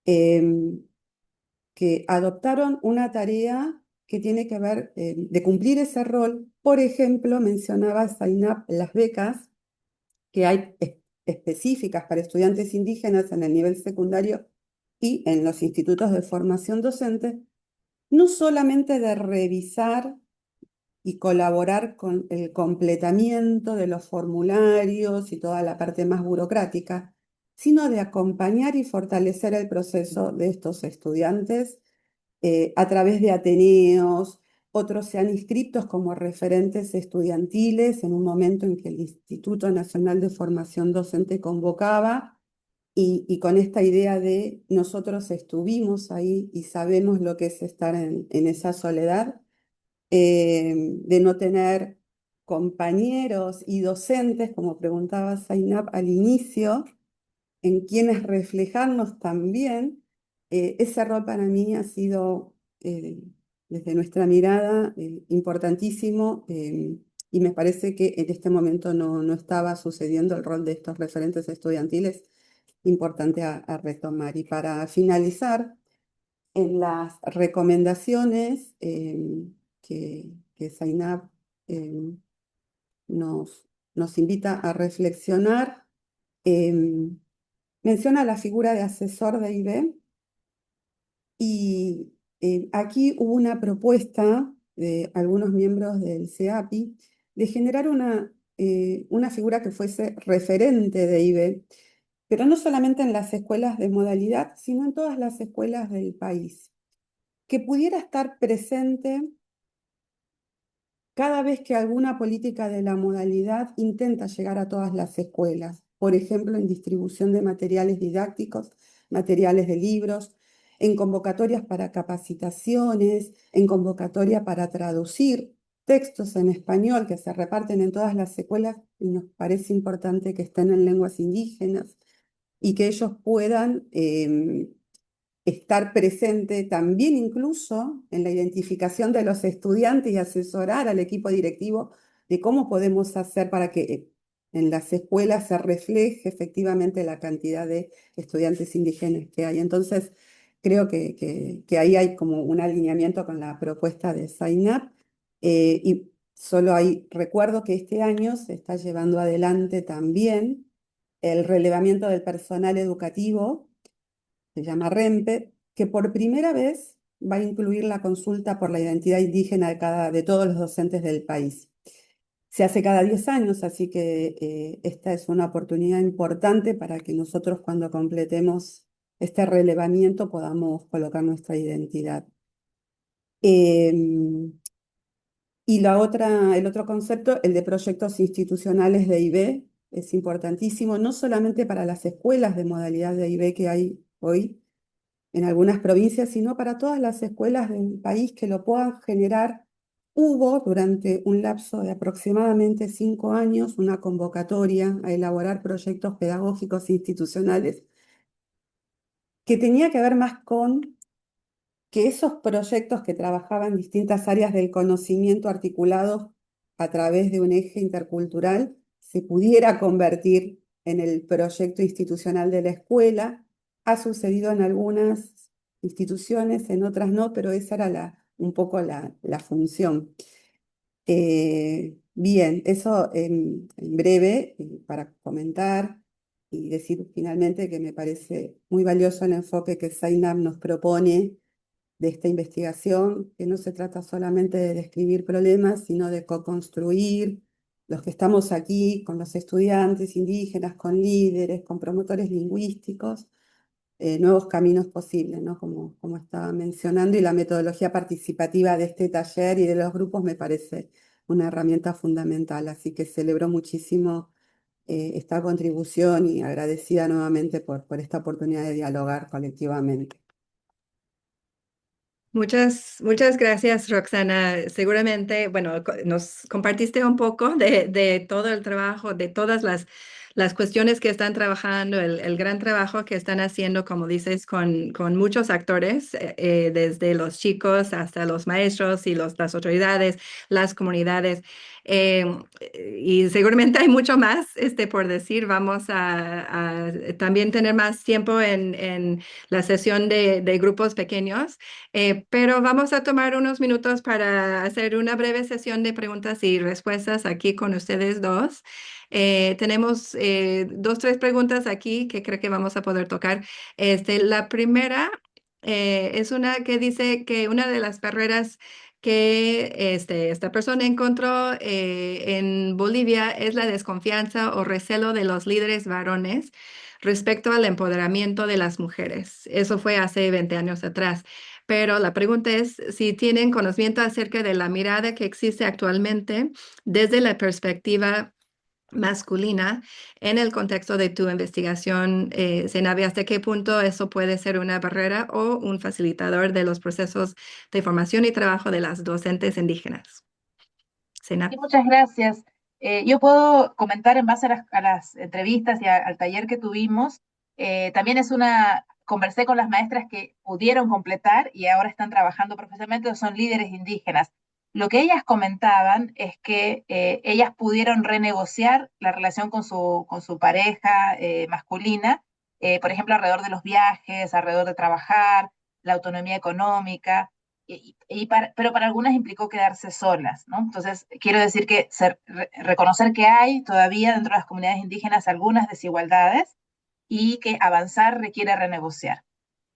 que adoptaron una tarea que tiene que ver de cumplir ese rol. Por ejemplo, mencionaba Zainab las becas, que hay específicas para estudiantes indígenas en el nivel secundario y en los institutos de formación docente, no solamente de revisar y colaborar con el completamiento de los formularios y toda la parte más burocrática, sino de acompañar y fortalecer el proceso de estos estudiantes a través de ateneos. Otros se han inscrito como referentes estudiantiles en un momento en que el Instituto Nacional de Formación Docente convocaba, y con esta idea de nosotros estuvimos ahí y sabemos lo que es estar en esa soledad, de no tener compañeros y docentes, como preguntaba Zainab al inicio, en quienes reflejarnos también. Ese rol para mí ha sido, desde nuestra mirada, importantísimo, y me parece que en este momento no estaba sucediendo el rol de estos referentes estudiantiles, importante a retomar. Y para finalizar, en las recomendaciones que Zainab eh, nos invita a reflexionar, menciona la figura de asesor de IB, y aquí hubo una propuesta de algunos miembros del CEAPI de generar una figura que fuese referente de IB, pero no solamente en las escuelas de modalidad, sino en todas las escuelas del país, que pudiera estar presente cada vez que alguna política de la modalidad intenta llegar a todas las escuelas, por ejemplo, en distribución de materiales didácticos, materiales de libros, en convocatorias para capacitaciones, en convocatoria para traducir textos en español que se reparten en todas las escuelas, y nos parece importante que estén en lenguas indígenas y que ellos puedan estar presente también incluso en la identificación de los estudiantes y asesorar al equipo directivo de cómo podemos hacer para que en las escuelas se refleje efectivamente la cantidad de estudiantes indígenas que hay. Entonces, creo que ahí hay como un alineamiento con la propuesta de Zainab, y solo ahí recuerdo que este año se está llevando adelante también el relevamiento del personal educativo, se llama REMPE, que por primera vez va a incluir la consulta por la identidad indígena de todos los docentes del país. Se hace cada 10 años, así que esta es una oportunidad importante para que nosotros, cuando completemos este relevamiento, podamos colocar nuestra identidad. Y el otro concepto, el de proyectos institucionales de IB, es importantísimo, no solamente para las escuelas de modalidad de IB que hay hoy en algunas provincias, sino para todas las escuelas del país que lo puedan generar. Hubo durante un lapso de aproximadamente 5 años una convocatoria a elaborar proyectos pedagógicos institucionales que tenía que ver más con que esos proyectos que trabajaban distintas áreas del conocimiento articulados a través de un eje intercultural se pudiera convertir en el proyecto institucional de la escuela. Ha sucedido en algunas instituciones, en otras no, pero esa era un poco la función. Bien, eso en breve, para comentar y decir finalmente que me parece muy valioso el enfoque que Zainab nos propone de esta investigación, que no se trata solamente de describir problemas, sino de co-construir, los que estamos aquí, con los estudiantes indígenas, con líderes, con promotores lingüísticos, nuevos caminos posibles, ¿no? Como estaba mencionando, y la metodología participativa de este taller y de los grupos me parece una herramienta fundamental, así que celebro muchísimo esta contribución y agradecida nuevamente por esta oportunidad de dialogar colectivamente. Muchas gracias, Roxana. Seguramente, bueno, nos compartiste un poco de todo el trabajo, de todas las cuestiones que están trabajando, el gran trabajo que están haciendo, como dices, con muchos actores, desde los chicos hasta los maestros y las autoridades, las comunidades. Eh, y seguramente hay mucho más por decir. Vamos a también tener más tiempo en la sesión de grupos pequeños, pero vamos a tomar unos minutos para hacer una breve sesión de preguntas y respuestas aquí con ustedes dos. Tenemos dos, tres preguntas aquí que creo que vamos a poder tocar. La primera es una que dice que una de las barreras que esta persona encontró en Bolivia es la desconfianza o recelo de los líderes varones respecto al empoderamiento de las mujeres. Eso fue hace 20 años atrás. Pero la pregunta es si tienen conocimiento acerca de la mirada que existe actualmente desde la perspectiva masculina en el contexto de tu investigación, Zenabi, ¿hasta qué punto eso puede ser una barrera o un facilitador de los procesos de formación y trabajo de las docentes indígenas? Sí, Zenab. muchas gracias. Yo puedo comentar en base a las entrevistas y al taller que tuvimos. También conversé con las maestras que pudieron completar y ahora están trabajando profesionalmente, son líderes indígenas. Lo que ellas comentaban es que ellas pudieron renegociar la relación con su pareja masculina, por ejemplo, alrededor de los viajes, alrededor de trabajar, la autonomía económica, pero para algunas implicó quedarse solas, ¿no? Entonces, quiero decir que reconocer que hay todavía dentro de las comunidades indígenas algunas desigualdades y que avanzar requiere renegociar.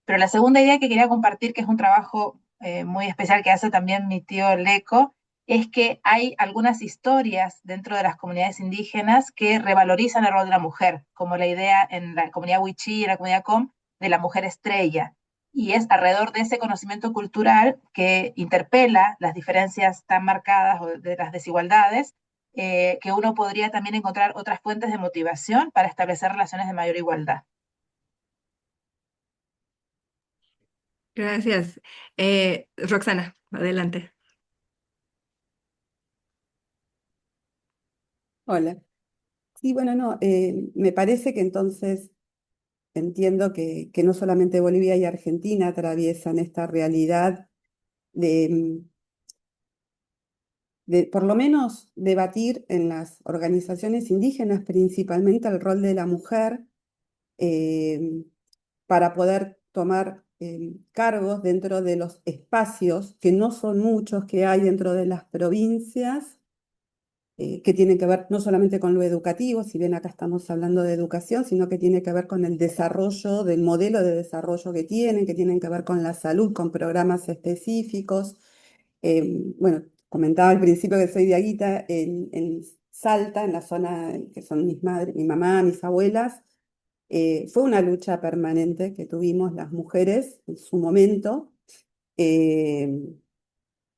Pero la segunda idea que quería compartir, que es un trabajo muy especial que hace también mi tío Leco, es que hay algunas historias dentro de las comunidades indígenas que revalorizan el rol de la mujer, como la idea en la comunidad Wichí y en la comunidad Com de la mujer estrella. Y es alrededor de ese conocimiento cultural que interpela las diferencias tan marcadas o de las desigualdades, que uno podría también encontrar otras fuentes de motivación para establecer relaciones de mayor igualdad. Gracias. Roxana, adelante. Hola. Sí, bueno, no, me parece que entonces entiendo que no solamente Bolivia y Argentina atraviesan esta realidad de, de por lo menos debatir en las organizaciones indígenas principalmente el rol de la mujer eh, para poder tomar cargos dentro de los espacios, que no son muchos que hay dentro de las provincias, que tienen que ver no solamente con lo educativo, si bien acá estamos hablando de educación, sino que tiene que ver con el desarrollo, del modelo de desarrollo que tienen que ver con la salud, con programas específicos. Bueno, comentaba al principio que soy de Aguita, en Salta, en la zona que son mis madres, mi mamá, mis abuelas. Fue una lucha permanente que tuvimos las mujeres en su momento, eh,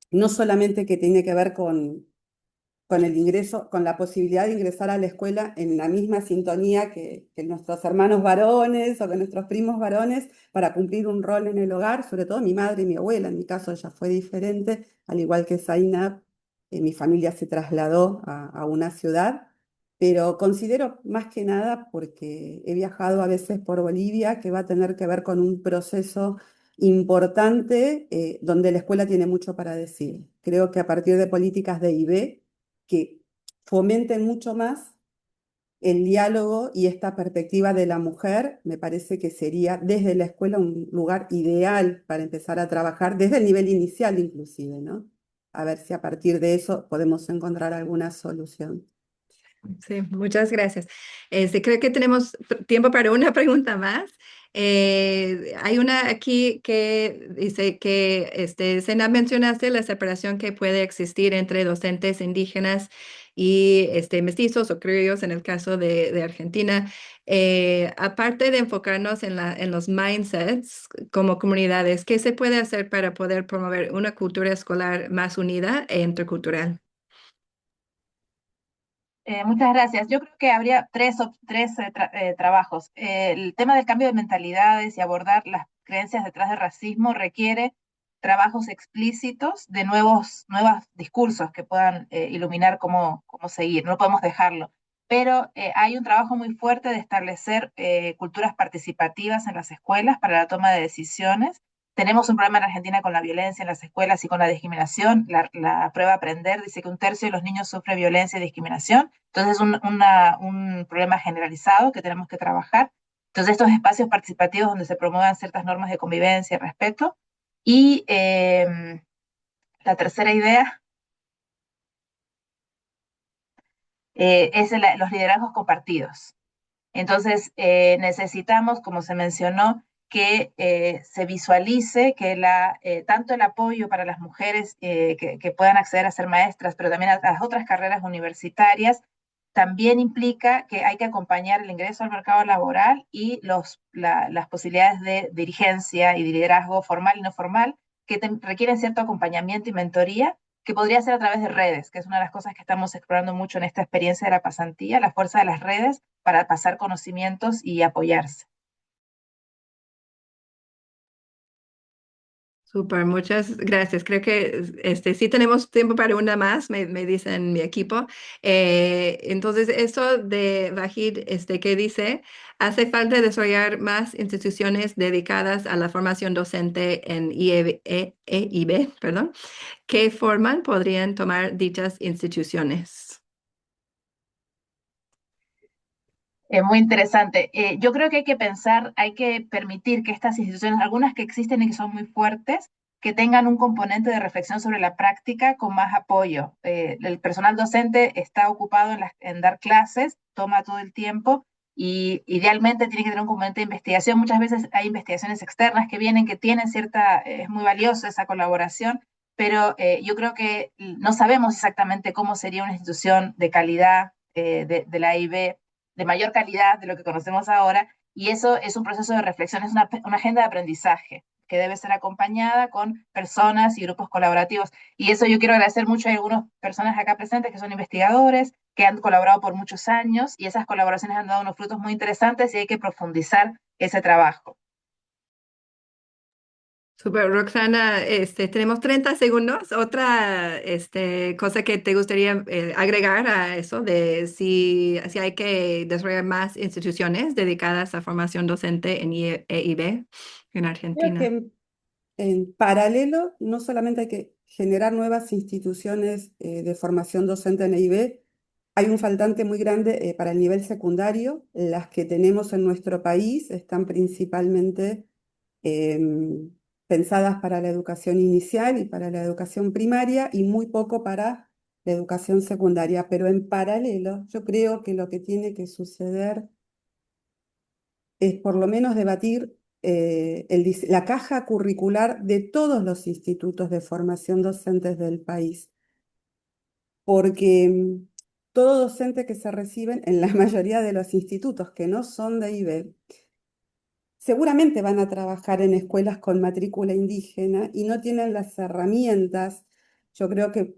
no solamente que tiene que ver con el ingreso, con la posibilidad de ingresar a la escuela en la misma sintonía que nuestros hermanos varones o que nuestros primos varones para cumplir un rol en el hogar, sobre todo mi madre y mi abuela, en mi caso ella fue diferente, al igual que Zainab, mi familia se trasladó a una ciudad, pero considero más que nada, porque he viajado a veces por Bolivia, que va a tener que ver con un proceso importante donde la escuela tiene mucho para decir. Creo que a partir de políticas de IB, que fomenten mucho más el diálogo y esta perspectiva de la mujer, me parece que sería desde la escuela un lugar ideal para empezar a trabajar, desde el nivel inicial inclusive, ¿no? A ver si a partir de eso podemos encontrar alguna solución. Sí, muchas gracias. Creo que tenemos tiempo para una pregunta más. Hay una aquí que dice que, Sena, mencionaste la separación que puede existir entre docentes indígenas y mestizos o criollos en el caso de Argentina. Aparte de enfocarnos en los mindsets como comunidades, ¿qué se puede hacer para poder promover una cultura escolar más unida e intercultural? Muchas gracias. Yo creo que habría tres trabajos. El tema del cambio de mentalidades y abordar las creencias detrás del racismo requiere trabajos explícitos de nuevos discursos que puedan iluminar cómo seguir. No podemos dejarlo. Pero hay un trabajo muy fuerte de establecer culturas participativas en las escuelas para la toma de decisiones Tenemos un problema en Argentina con la violencia en las escuelas y con la discriminación. La prueba Aprender dice que 1/3 de los niños sufre violencia y discriminación. Entonces es un problema generalizado que tenemos que trabajar. Entonces estos espacios participativos donde se promuevan ciertas normas de convivencia y respeto. Y la tercera idea es los liderazgos compartidos. Entonces, necesitamos, como se mencionó, que se visualice que tanto el apoyo para las mujeres que puedan acceder a ser maestras, pero también a las otras carreras universitarias, también implica que hay que acompañar el ingreso al mercado laboral y las posibilidades de dirigencia y de liderazgo formal y no formal, que requieren cierto acompañamiento y mentoría, que podría ser a través de redes, que es una de las cosas que estamos explorando mucho en esta experiencia de la pasantía, la fuerza de las redes para pasar conocimientos y apoyarse. Súper, muchas gracias. Creo que sí tenemos tiempo para una más, me dicen mi equipo. Entonces, eso de Vahid, ¿qué dice? Hace falta desarrollar más instituciones dedicadas a la formación docente en EIB, perdón. ¿Qué forma podrían tomar dichas instituciones? Muy interesante. Yo creo que hay que pensar, hay que permitir que estas instituciones, algunas que existen y que son muy fuertes, que tengan un componente de reflexión sobre la práctica con más apoyo. El personal docente está ocupado en dar clases, toma todo el tiempo y idealmente tiene que tener un componente de investigación. Muchas veces hay investigaciones externas que vienen, que tienen es muy valiosa esa colaboración, pero yo creo que no sabemos exactamente cómo sería una institución de calidad de la AIB de mayor calidad de lo que conocemos ahora, y eso es un proceso de reflexión, es una agenda de aprendizaje que debe ser acompañada con personas y grupos colaborativos. Y eso yo quiero agradecer mucho a algunas personas acá presentes que son investigadores, que han colaborado por muchos años, y esas colaboraciones han dado unos frutos muy interesantes y hay que profundizar ese trabajo. Super, Roxana, tenemos 30 segundos. Otra cosa que te gustaría agregar a eso de si hay que desarrollar más instituciones dedicadas a formación docente en EIB en Creo que Argentina. en paralelo no solamente hay que generar nuevas instituciones de formación docente en EIB, hay un faltante muy grande para el nivel secundario. Las que tenemos en nuestro país están principalmente em, pensadas para la educación inicial y para la educación primaria y muy poco para la educación secundaria. Pero en paralelo, yo creo que lo que tiene que suceder es por lo menos debatir la caja curricular de todos los institutos de formación docentes del país, porque todo docente que se reciben en la mayoría de los institutos que no son de IB, seguramente van a trabajar en escuelas con matrícula indígena y no tienen las herramientas. Yo creo que,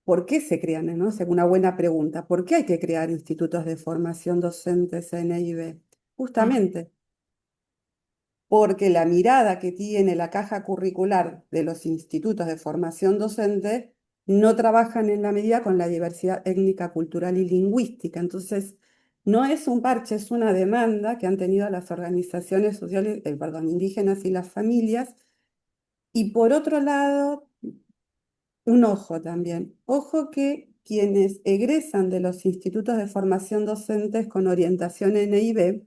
¿por qué se crean? ¿No? Es una buena pregunta. ¿Por qué hay que crear institutos de formación docentes en EIB? Justamente porque la mirada que tiene la caja curricular de los institutos de formación docente no trabajan en la medida con la diversidad étnica, cultural y lingüística. Entonces, no es un parche, es una demanda que han tenido las organizaciones sociales, indígenas y las familias. Y por otro lado, un ojo también. Ojo que quienes egresan de los institutos de formación docentes con orientación en EIB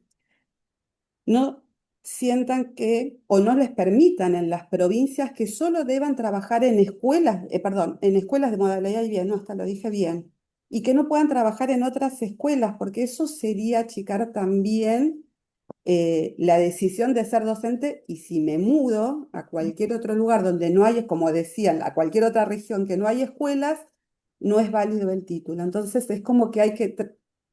no sientan que o no les permitan en las provincias que solo deban trabajar en escuelas, en escuelas de modalidad y bien, no, hasta lo dije bien, y que no puedan trabajar en otras escuelas, porque eso sería achicar también la decisión de ser docente, y si me mudo a cualquier otro lugar donde no hay, como decían, a cualquier otra región que no hay escuelas, no es válido el título. Entonces es como que hay que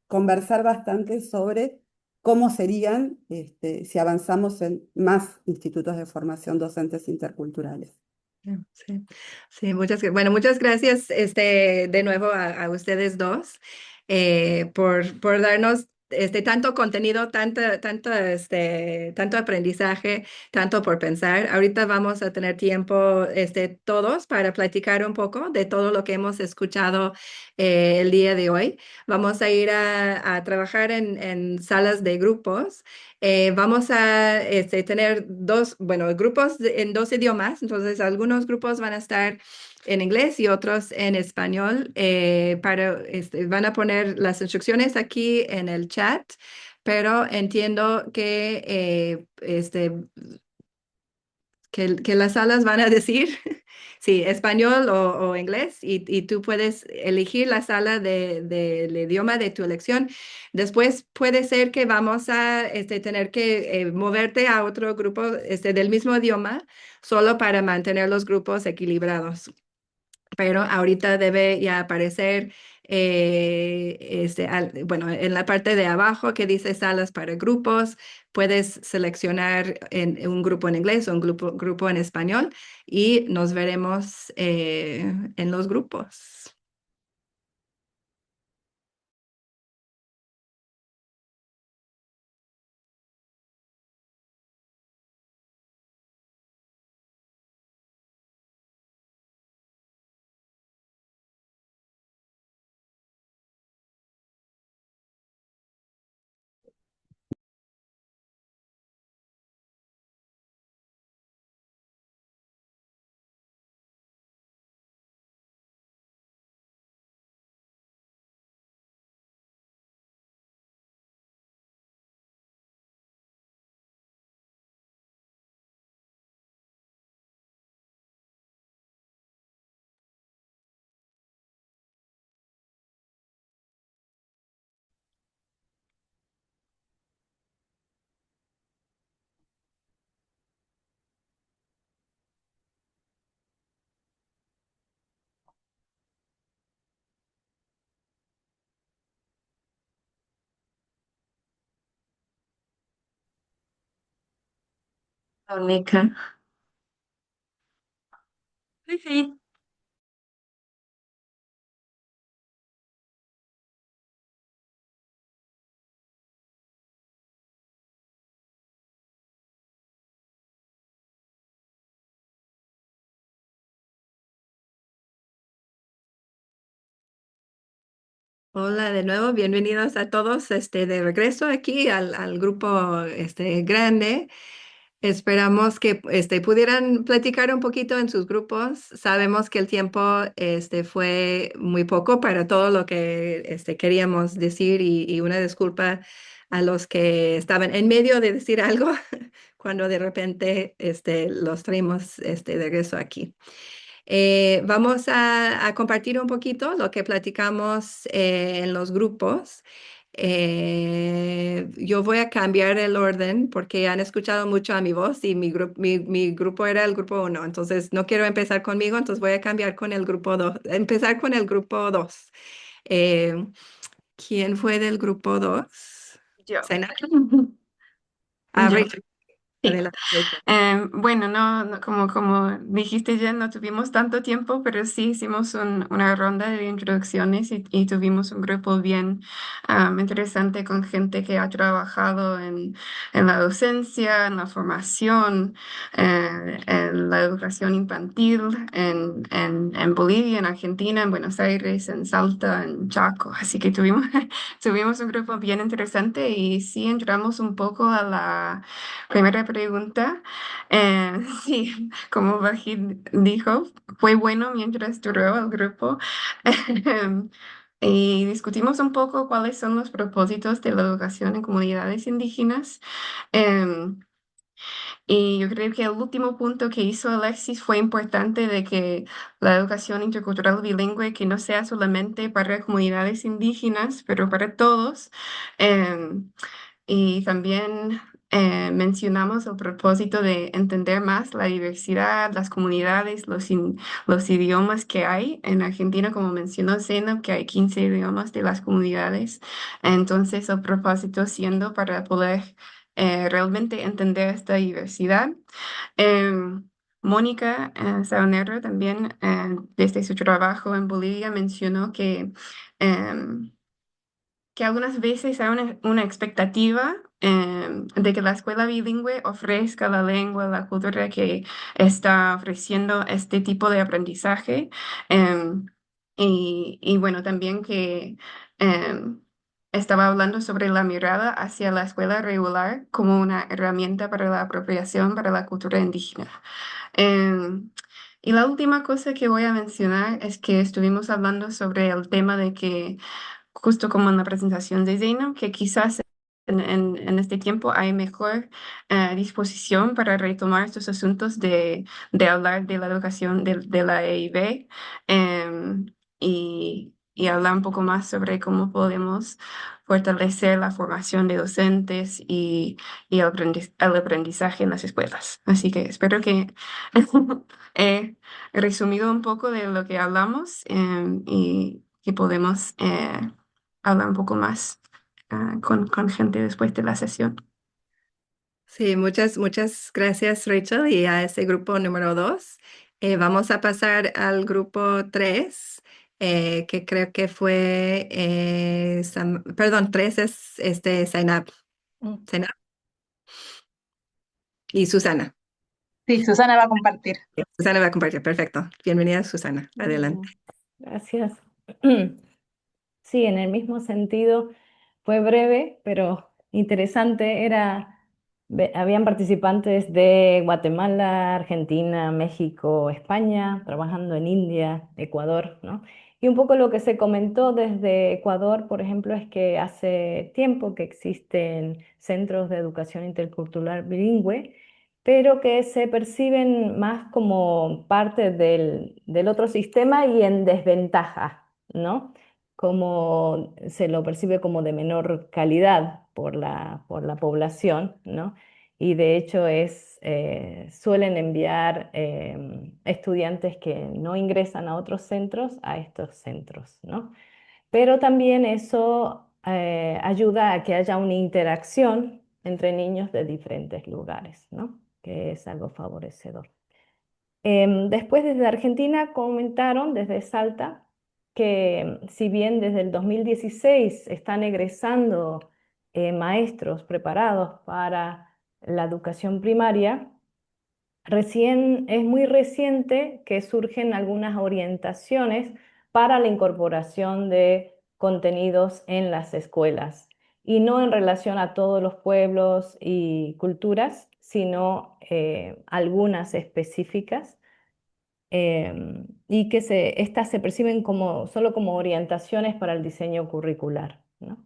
conversar bastante sobre cómo serían si avanzamos en más institutos de formación docentes interculturales. Sí, sí, muchas gracias de nuevo a ustedes dos por darnos tanto contenido, tanto aprendizaje, tanto por pensar. Ahorita vamos a tener tiempo todos para platicar un poco de todo lo que hemos escuchado el día de hoy. Vamos a ir a trabajar en salas de grupos. Vamos a tener grupos en dos idiomas. Entonces, algunos grupos van a estar en inglés y otros en español. Van a poner las instrucciones aquí en el chat, pero entiendo que las salas van a decir, sí, español o inglés, y tú puedes elegir la sala del idioma de tu elección. Después puede ser que vamos a tener que moverte a otro grupo del mismo idioma, solo para mantener los grupos equilibrados, pero ahorita debe ya aparecer, bueno, en la parte de abajo que dice salas para grupos, puedes seleccionar un grupo en inglés o un grupo en español y nos veremos en los grupos. Mónica. Sí, sí. Hola de nuevo, bienvenidos a todos de regreso aquí al grupo grande. Esperamos que pudieran platicar un poquito en sus grupos. Sabemos que el tiempo fue muy poco para todo lo que queríamos decir, y una disculpa a los que estaban en medio de decir algo cuando de repente los traemos de regreso aquí. Vamos a compartir un poquito lo que platicamos en los grupos. Yo voy a cambiar el orden porque han escuchado mucho a mi voz y mi grupo era el grupo uno. Entonces no quiero empezar conmigo, entonces voy a cambiar con el grupo 2, empezar con el grupo 2. ¿Quién fue del grupo 2? Yo. Ah, Yo. Rachel. Sí. Adelante, Rachel. Bueno, como dijiste ya, no tuvimos tanto tiempo, pero sí hicimos una ronda de introducciones y tuvimos un grupo bien interesante con gente que ha trabajado en la docencia, en la formación, en la educación infantil, en Bolivia, en Argentina, en Buenos Aires, en Salta, en Chaco. Así que tuvimos un grupo bien interesante y sí entramos un poco a la primera pregunta. Sí, como Vajid dijo, fue bueno mientras duró el grupo. Y discutimos un poco cuáles son los propósitos de la educación en comunidades indígenas. Em, y yo creo que el último punto que hizo Alexis fue importante de que la educación intercultural bilingüe, que no sea solamente para comunidades indígenas, pero para todos. Em, y también mencionamos el propósito de entender más la diversidad, las comunidades, los idiomas que hay. En Argentina, como mencionó Zeynep, que hay 15 idiomas de las comunidades. Entonces, el propósito siendo para poder realmente entender esta diversidad. Mónica Saunero también, desde su trabajo en Bolivia, mencionó que... em, que algunas veces hay una expectativa de que la escuela bilingüe ofrezca la lengua, la cultura que está ofreciendo este tipo de aprendizaje. em, y bueno, también que em, estaba hablando sobre la mirada hacia la escuela regular como una herramienta para la apropiación para la cultura indígena. Em, y la última cosa que voy a mencionar es que estuvimos hablando sobre el tema de que, justo como en la presentación de Zainab, que quizás en este tiempo hay mejor disposición para retomar estos asuntos de hablar de la educación de la EIB, y hablar un poco más sobre cómo podemos fortalecer la formación de docentes y el aprendizaje en las escuelas. Así que espero que he resumido un poco de lo que hablamos, y que podemos hablar un poco más con gente después de la sesión. Sí, muchas gracias, Rachel, y a ese grupo número 2. Vamos a pasar al grupo 3, que creo que fue, perdón, 3 es Zainab. Zainab y Susana. Sí, Susana va a compartir. Susana va a compartir, perfecto. Bienvenida, Susana. Adelante. Gracias. Sí, en el mismo sentido, fue breve, pero interesante. Habían participantes de Guatemala, Argentina, México, España, trabajando en India, Ecuador, ¿no? Y un poco lo que se comentó desde Ecuador, por ejemplo, es que hace tiempo que existen centros de educación intercultural bilingüe, pero que se perciben más como parte del otro sistema y en desventaja, ¿no? Como se lo percibe como de menor calidad por la población, ¿no? Y de hecho suelen enviar estudiantes que no ingresan a otros centros a estos centros, ¿no? Pero también eso ayuda a que haya una interacción entre niños de diferentes lugares, ¿no? Que es algo favorecedor. Después desde Argentina comentaron desde Salta que si bien desde el 2016 están egresando maestros preparados para la educación primaria, es muy reciente que surgen algunas orientaciones para la incorporación de contenidos en las escuelas y no en relación a todos los pueblos y culturas, sino algunas específicas, y que estas se perciben solo como orientaciones para el diseño curricular, ¿no?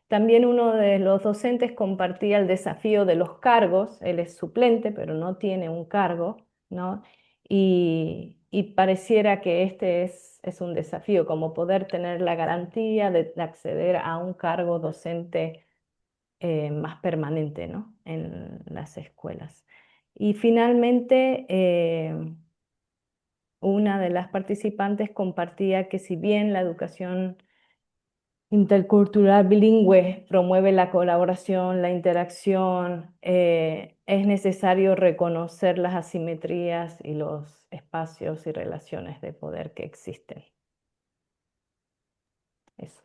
También uno de los docentes compartía el desafío de los cargos. Él es suplente, pero no tiene un cargo, ¿no? Y pareciera que este es un desafío, como poder tener la garantía de acceder a un cargo docente más permanente, ¿no? En las escuelas. Y finalmente, una de las participantes compartía que si bien la educación intercultural bilingüe promueve la colaboración, la interacción, es necesario reconocer las asimetrías y los espacios y relaciones de poder que existen. Eso.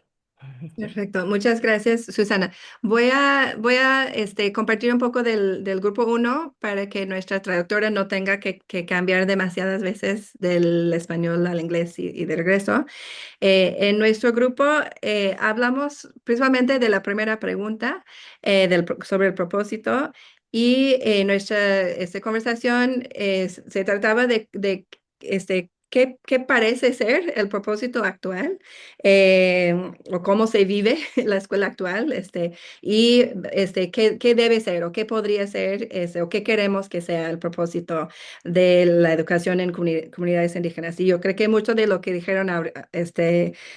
Perfecto, muchas gracias, Susana. Voy a compartir un poco del grupo 1 para que nuestra traductora no tenga que cambiar demasiadas veces del español al inglés y de regreso. En nuestro grupo hablamos principalmente de la primera pregunta sobre el propósito, y nuestra conversación se trataba qué parece ser el propósito actual, o cómo se vive la escuela actual, y qué debe ser o qué podría ser, o qué queremos que sea el propósito de la educación en comunidades indígenas. Y yo creo que mucho de lo que dijeron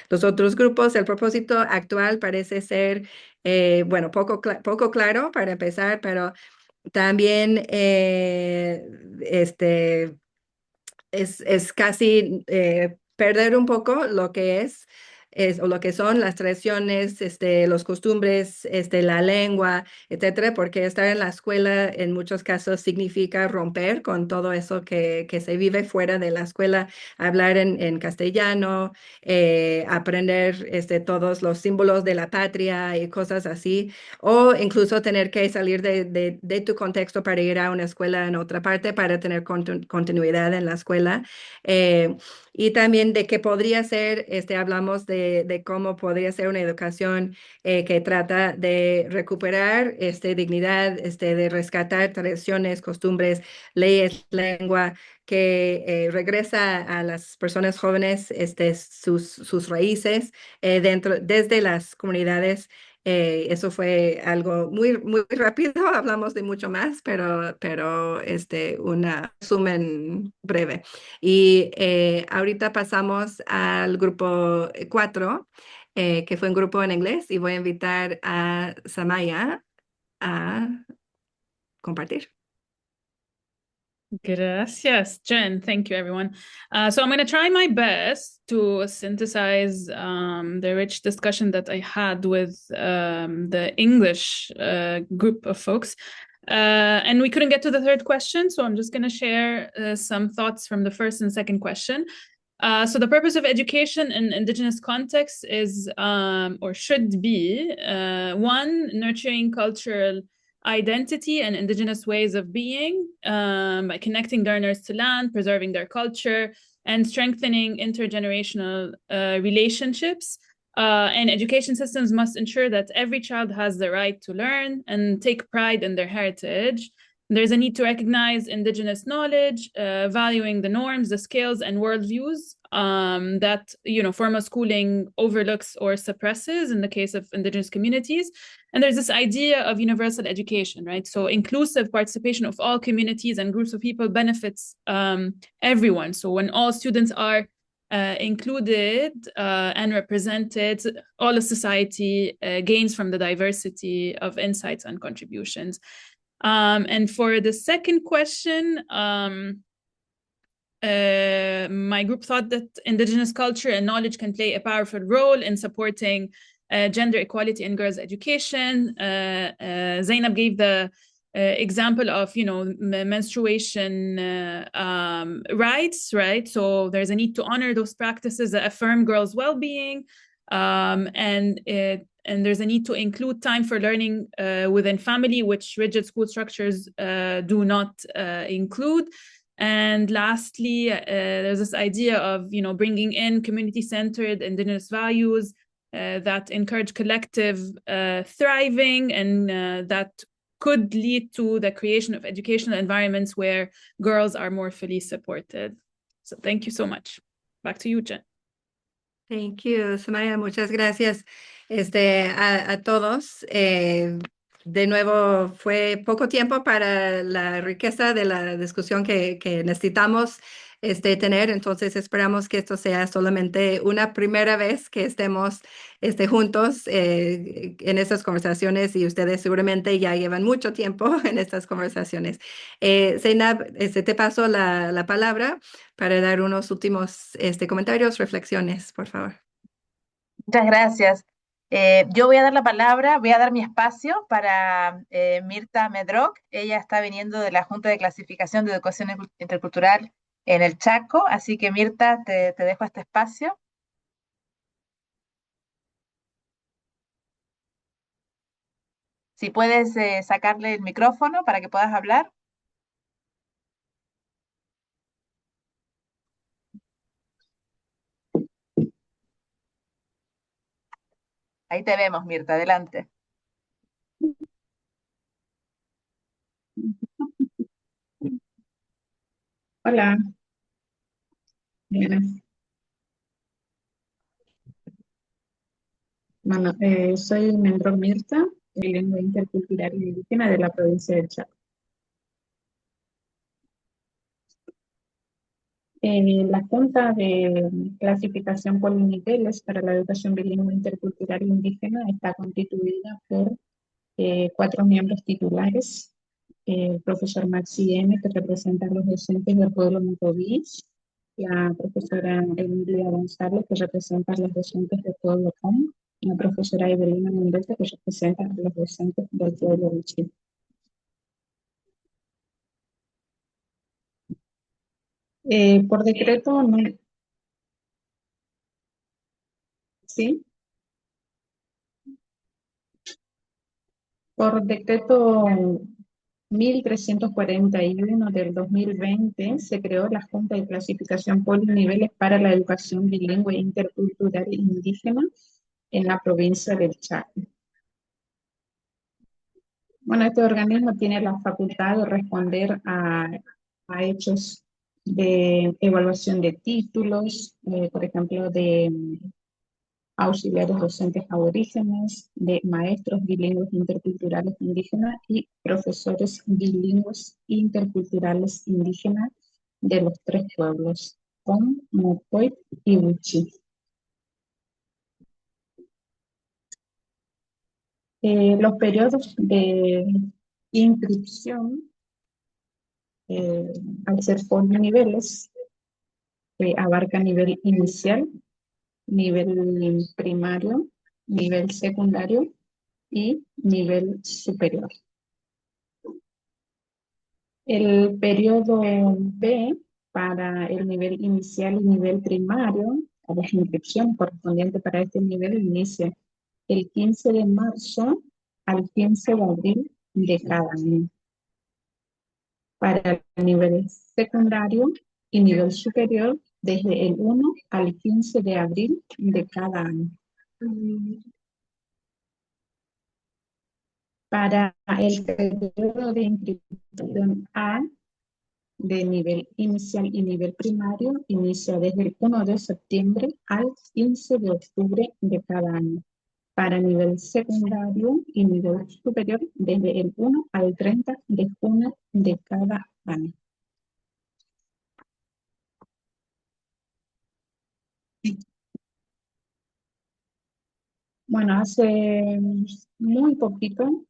los otros grupos, el propósito actual parece ser, bueno, poco claro para empezar, pero también es casi perder un poco lo que es o lo que son las tradiciones, los costumbres, la lengua, etcétera, porque estar en la escuela en muchos casos significa romper con todo eso que se vive fuera de la escuela, hablar en castellano, aprender todos los símbolos de la patria y cosas así, o incluso tener que salir de tu contexto para ir a una escuela en otra parte para tener continuidad en la escuela. Y también de qué podría ser, hablamos de cómo podría ser una educación que trata de recuperar dignidad, de rescatar tradiciones, costumbres, leyes, lengua, que regresa a las personas jóvenes sus raíces desde las comunidades. Eso fue algo muy, muy rápido, hablamos de mucho más, pero un resumen breve. Y ahorita pasamos al grupo 4, que fue un grupo en inglés, y voy a invitar a Samaya a compartir. Gracias, Jen. Thank you, everyone. So I'm going to try my best to synthesize the rich discussion that I had with the English group of folks. And we couldn't get to the third question, so I'm just going to share some thoughts from the first and second question. So the purpose of education in Indigenous contexts is, or should be, one, nurturing cultural identity and Indigenous ways of being, by connecting learners to land, preserving their culture, and strengthening intergenerational relationships. And education systems must ensure that every child has the right to learn and take pride in their heritage. There's a need to recognize Indigenous knowledge, valuing the norms, the skills, and worldviews that formal schooling overlooks or suppresses in the case of Indigenous communities. And there's this idea of universal education, right? So inclusive participation of all communities and groups of people benefits everyone. So when all students are included and represented, all of society gains from the diversity of insights and contributions. And for the second question, my group thought that Indigenous culture and knowledge can play a powerful role in supporting gender equality in girls' education. Zainab gave the example of, menstruation rights, right? So there's a need to honor those practices that affirm girls' well-being, and there's a need to include time for learning within family, which rigid school structures do not include. And lastly, there's this idea of, bringing in community-centered Indigenous values that encourage collective thriving, and that could lead to the creation of educational environments where girls are more fully supported. So thank you so much. Back to you, Jen. Thank you, Samaya. Muchas gracias a todos. De nuevo, fue poco tiempo para la riqueza de la discusión que necesitamos tener, entonces esperamos que esto sea solamente una primera vez que estemos juntos en estas conversaciones, y ustedes seguramente ya llevan mucho tiempo en estas conversaciones. Zainab, te paso la palabra para dar unos últimos comentarios, reflexiones, por favor. Muchas gracias. Yo voy a dar la palabra, voy a dar mi espacio para Mirta Medrock. Ella está viniendo de la Junta de Clasificación de Educación Intercultural en el Chaco, así que Mirta, te dejo este espacio. Si puedes sacarle el micrófono para que puedas hablar. Ahí te vemos, Mirta, adelante. Hola. Bien. Bueno, soy Mendro Mirta, de lengua intercultural y indígena de la provincia del Chaco. La Junta de Clasificación por Niveles para la Educación Bilingüe Intercultural e Indígena está constituida por 4 miembros titulares. El profesor Maxi M, que representa a los docentes del pueblo Mutobís, la profesora Emilia González, que representa a los docentes de Pueblo Com, y la profesora Evelina Mendoza, que representa a los docentes del Pueblo de Chile. Por decreto, no, ¿sí? Por decreto 1341 del 2020 se creó la Junta de Clasificación Poliniveles para la Educación Bilingüe Intercultural Indígena en la provincia del Chaco. Bueno, este organismo tiene la facultad de responder a hechos de evaluación de títulos, por ejemplo, de auxiliares docentes aborígenes, de maestros bilingües interculturales indígenas y profesores bilingües interculturales indígenas de los tres pueblos, Com, Mopoit y Wichi. Los periodos de inscripción, al ser por niveles, abarca nivel inicial, nivel primario, nivel secundario y nivel superior. El periodo B para el nivel inicial y nivel primario, a la inscripción correspondiente para este nivel, inicia el 15 de marzo al 15 de abril de cada año. Para el nivel secundario y nivel superior, desde el 1 al 15 de abril de cada año. Para el periodo de inscripción A, de nivel inicial y nivel primario, inicia desde el 1 de septiembre al 15 de octubre de cada año. Para nivel secundario y nivel superior, desde el 1 al 30 de junio de cada año. Bueno, hace muy poquito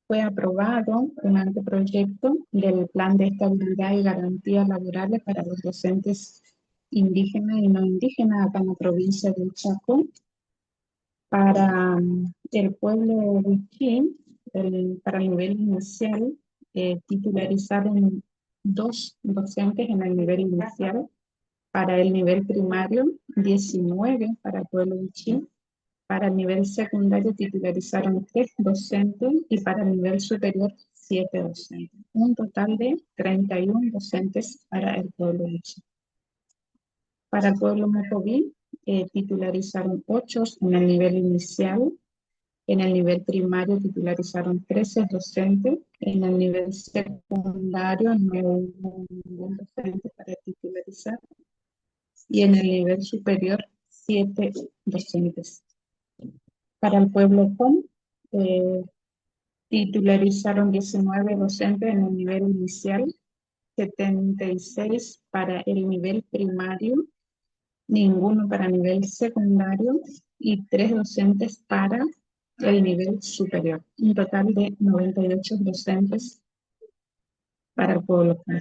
fue aprobado un anteproyecto del Plan de Estabilidad y Garantías Laborales para los docentes indígenas y no indígenas acá en la provincia del Chaco. Para el pueblo Wichí, para el nivel inicial, titularizaron 2 docentes en el nivel inicial. Para el nivel primario, 19 para el pueblo Wichí. Para el nivel secundario titularizaron 3 docentes y para el nivel superior 7 docentes. Un total de 31 docentes para el pueblo Wichí. Para el pueblo Mocoví titularizaron 8 en el nivel inicial. En el nivel primario titularizaron 13 docentes. En el nivel secundario no hubo ningún docente para titularizar. Y en el nivel superior 7 docentes. Para el pueblo Com, titularizaron 19 docentes en el nivel inicial, 76 para el nivel primario, ninguno para el nivel secundario y 3 docentes para el nivel superior. Un total de 98 docentes para el pueblo Com.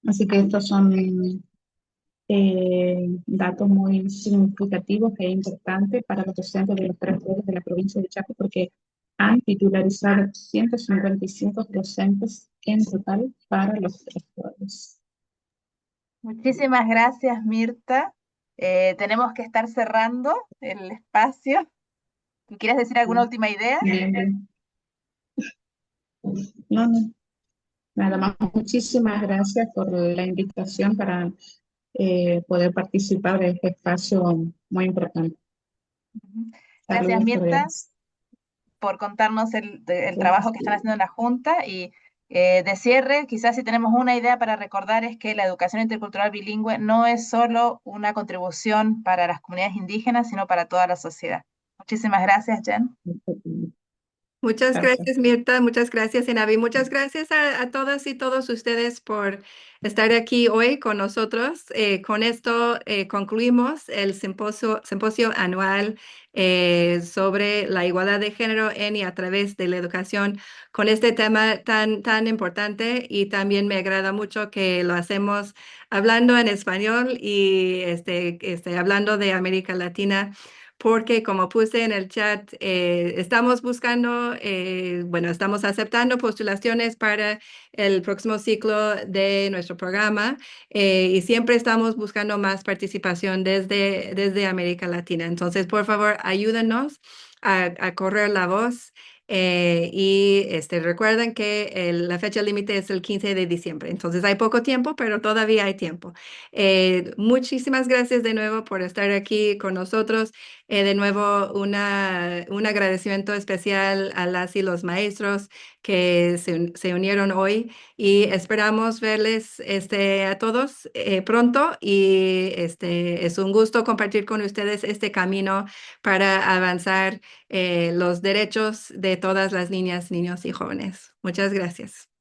Así que estos son datos muy significativos e importantes para los docentes de los tres pueblos de la provincia de Chaco, porque han titularizado 155 docentes en total para los tres pueblos. Muchísimas gracias, Mirta. Tenemos que estar cerrando el espacio. ¿Quieres decir alguna última idea? Bien, bien. No, no. Nada más, muchísimas gracias por la invitación para poder participar de este espacio muy importante. Gracias, Saludos Mirta, cordiales. por contarnos el trabajo que están haciendo en la Junta. Y de cierre, quizás si tenemos una idea para recordar es que la educación intercultural bilingüe no es solo una contribución para las comunidades indígenas, sino para toda la sociedad. Muchísimas gracias, Jen. Muchas Gracias. gracias, Mirta. Muchas gracias, Enavi. Muchas gracias a todas y todos ustedes por estar aquí hoy con nosotros. Con esto concluimos el simposio anual sobre la igualdad de género en y a través de la educación con este tema tan importante, y también me agrada mucho que lo hacemos hablando en español y hablando de América Latina, porque como puse en el chat, estamos buscando, bueno, estamos aceptando postulaciones para el próximo ciclo de nuestro programa, y siempre estamos buscando más participación desde América Latina. Entonces, por favor, ayúdenos a correr la voz. Y recuerden que la fecha límite es el 15 de diciembre, entonces hay poco tiempo, pero todavía hay tiempo. Muchísimas gracias de nuevo por estar aquí con nosotros. De nuevo, un agradecimiento especial a las y los maestros que se unieron hoy, y esperamos verles a todos pronto, y es un gusto compartir con ustedes este camino para avanzar los derechos de todas las niñas, niños y jóvenes. Muchas gracias.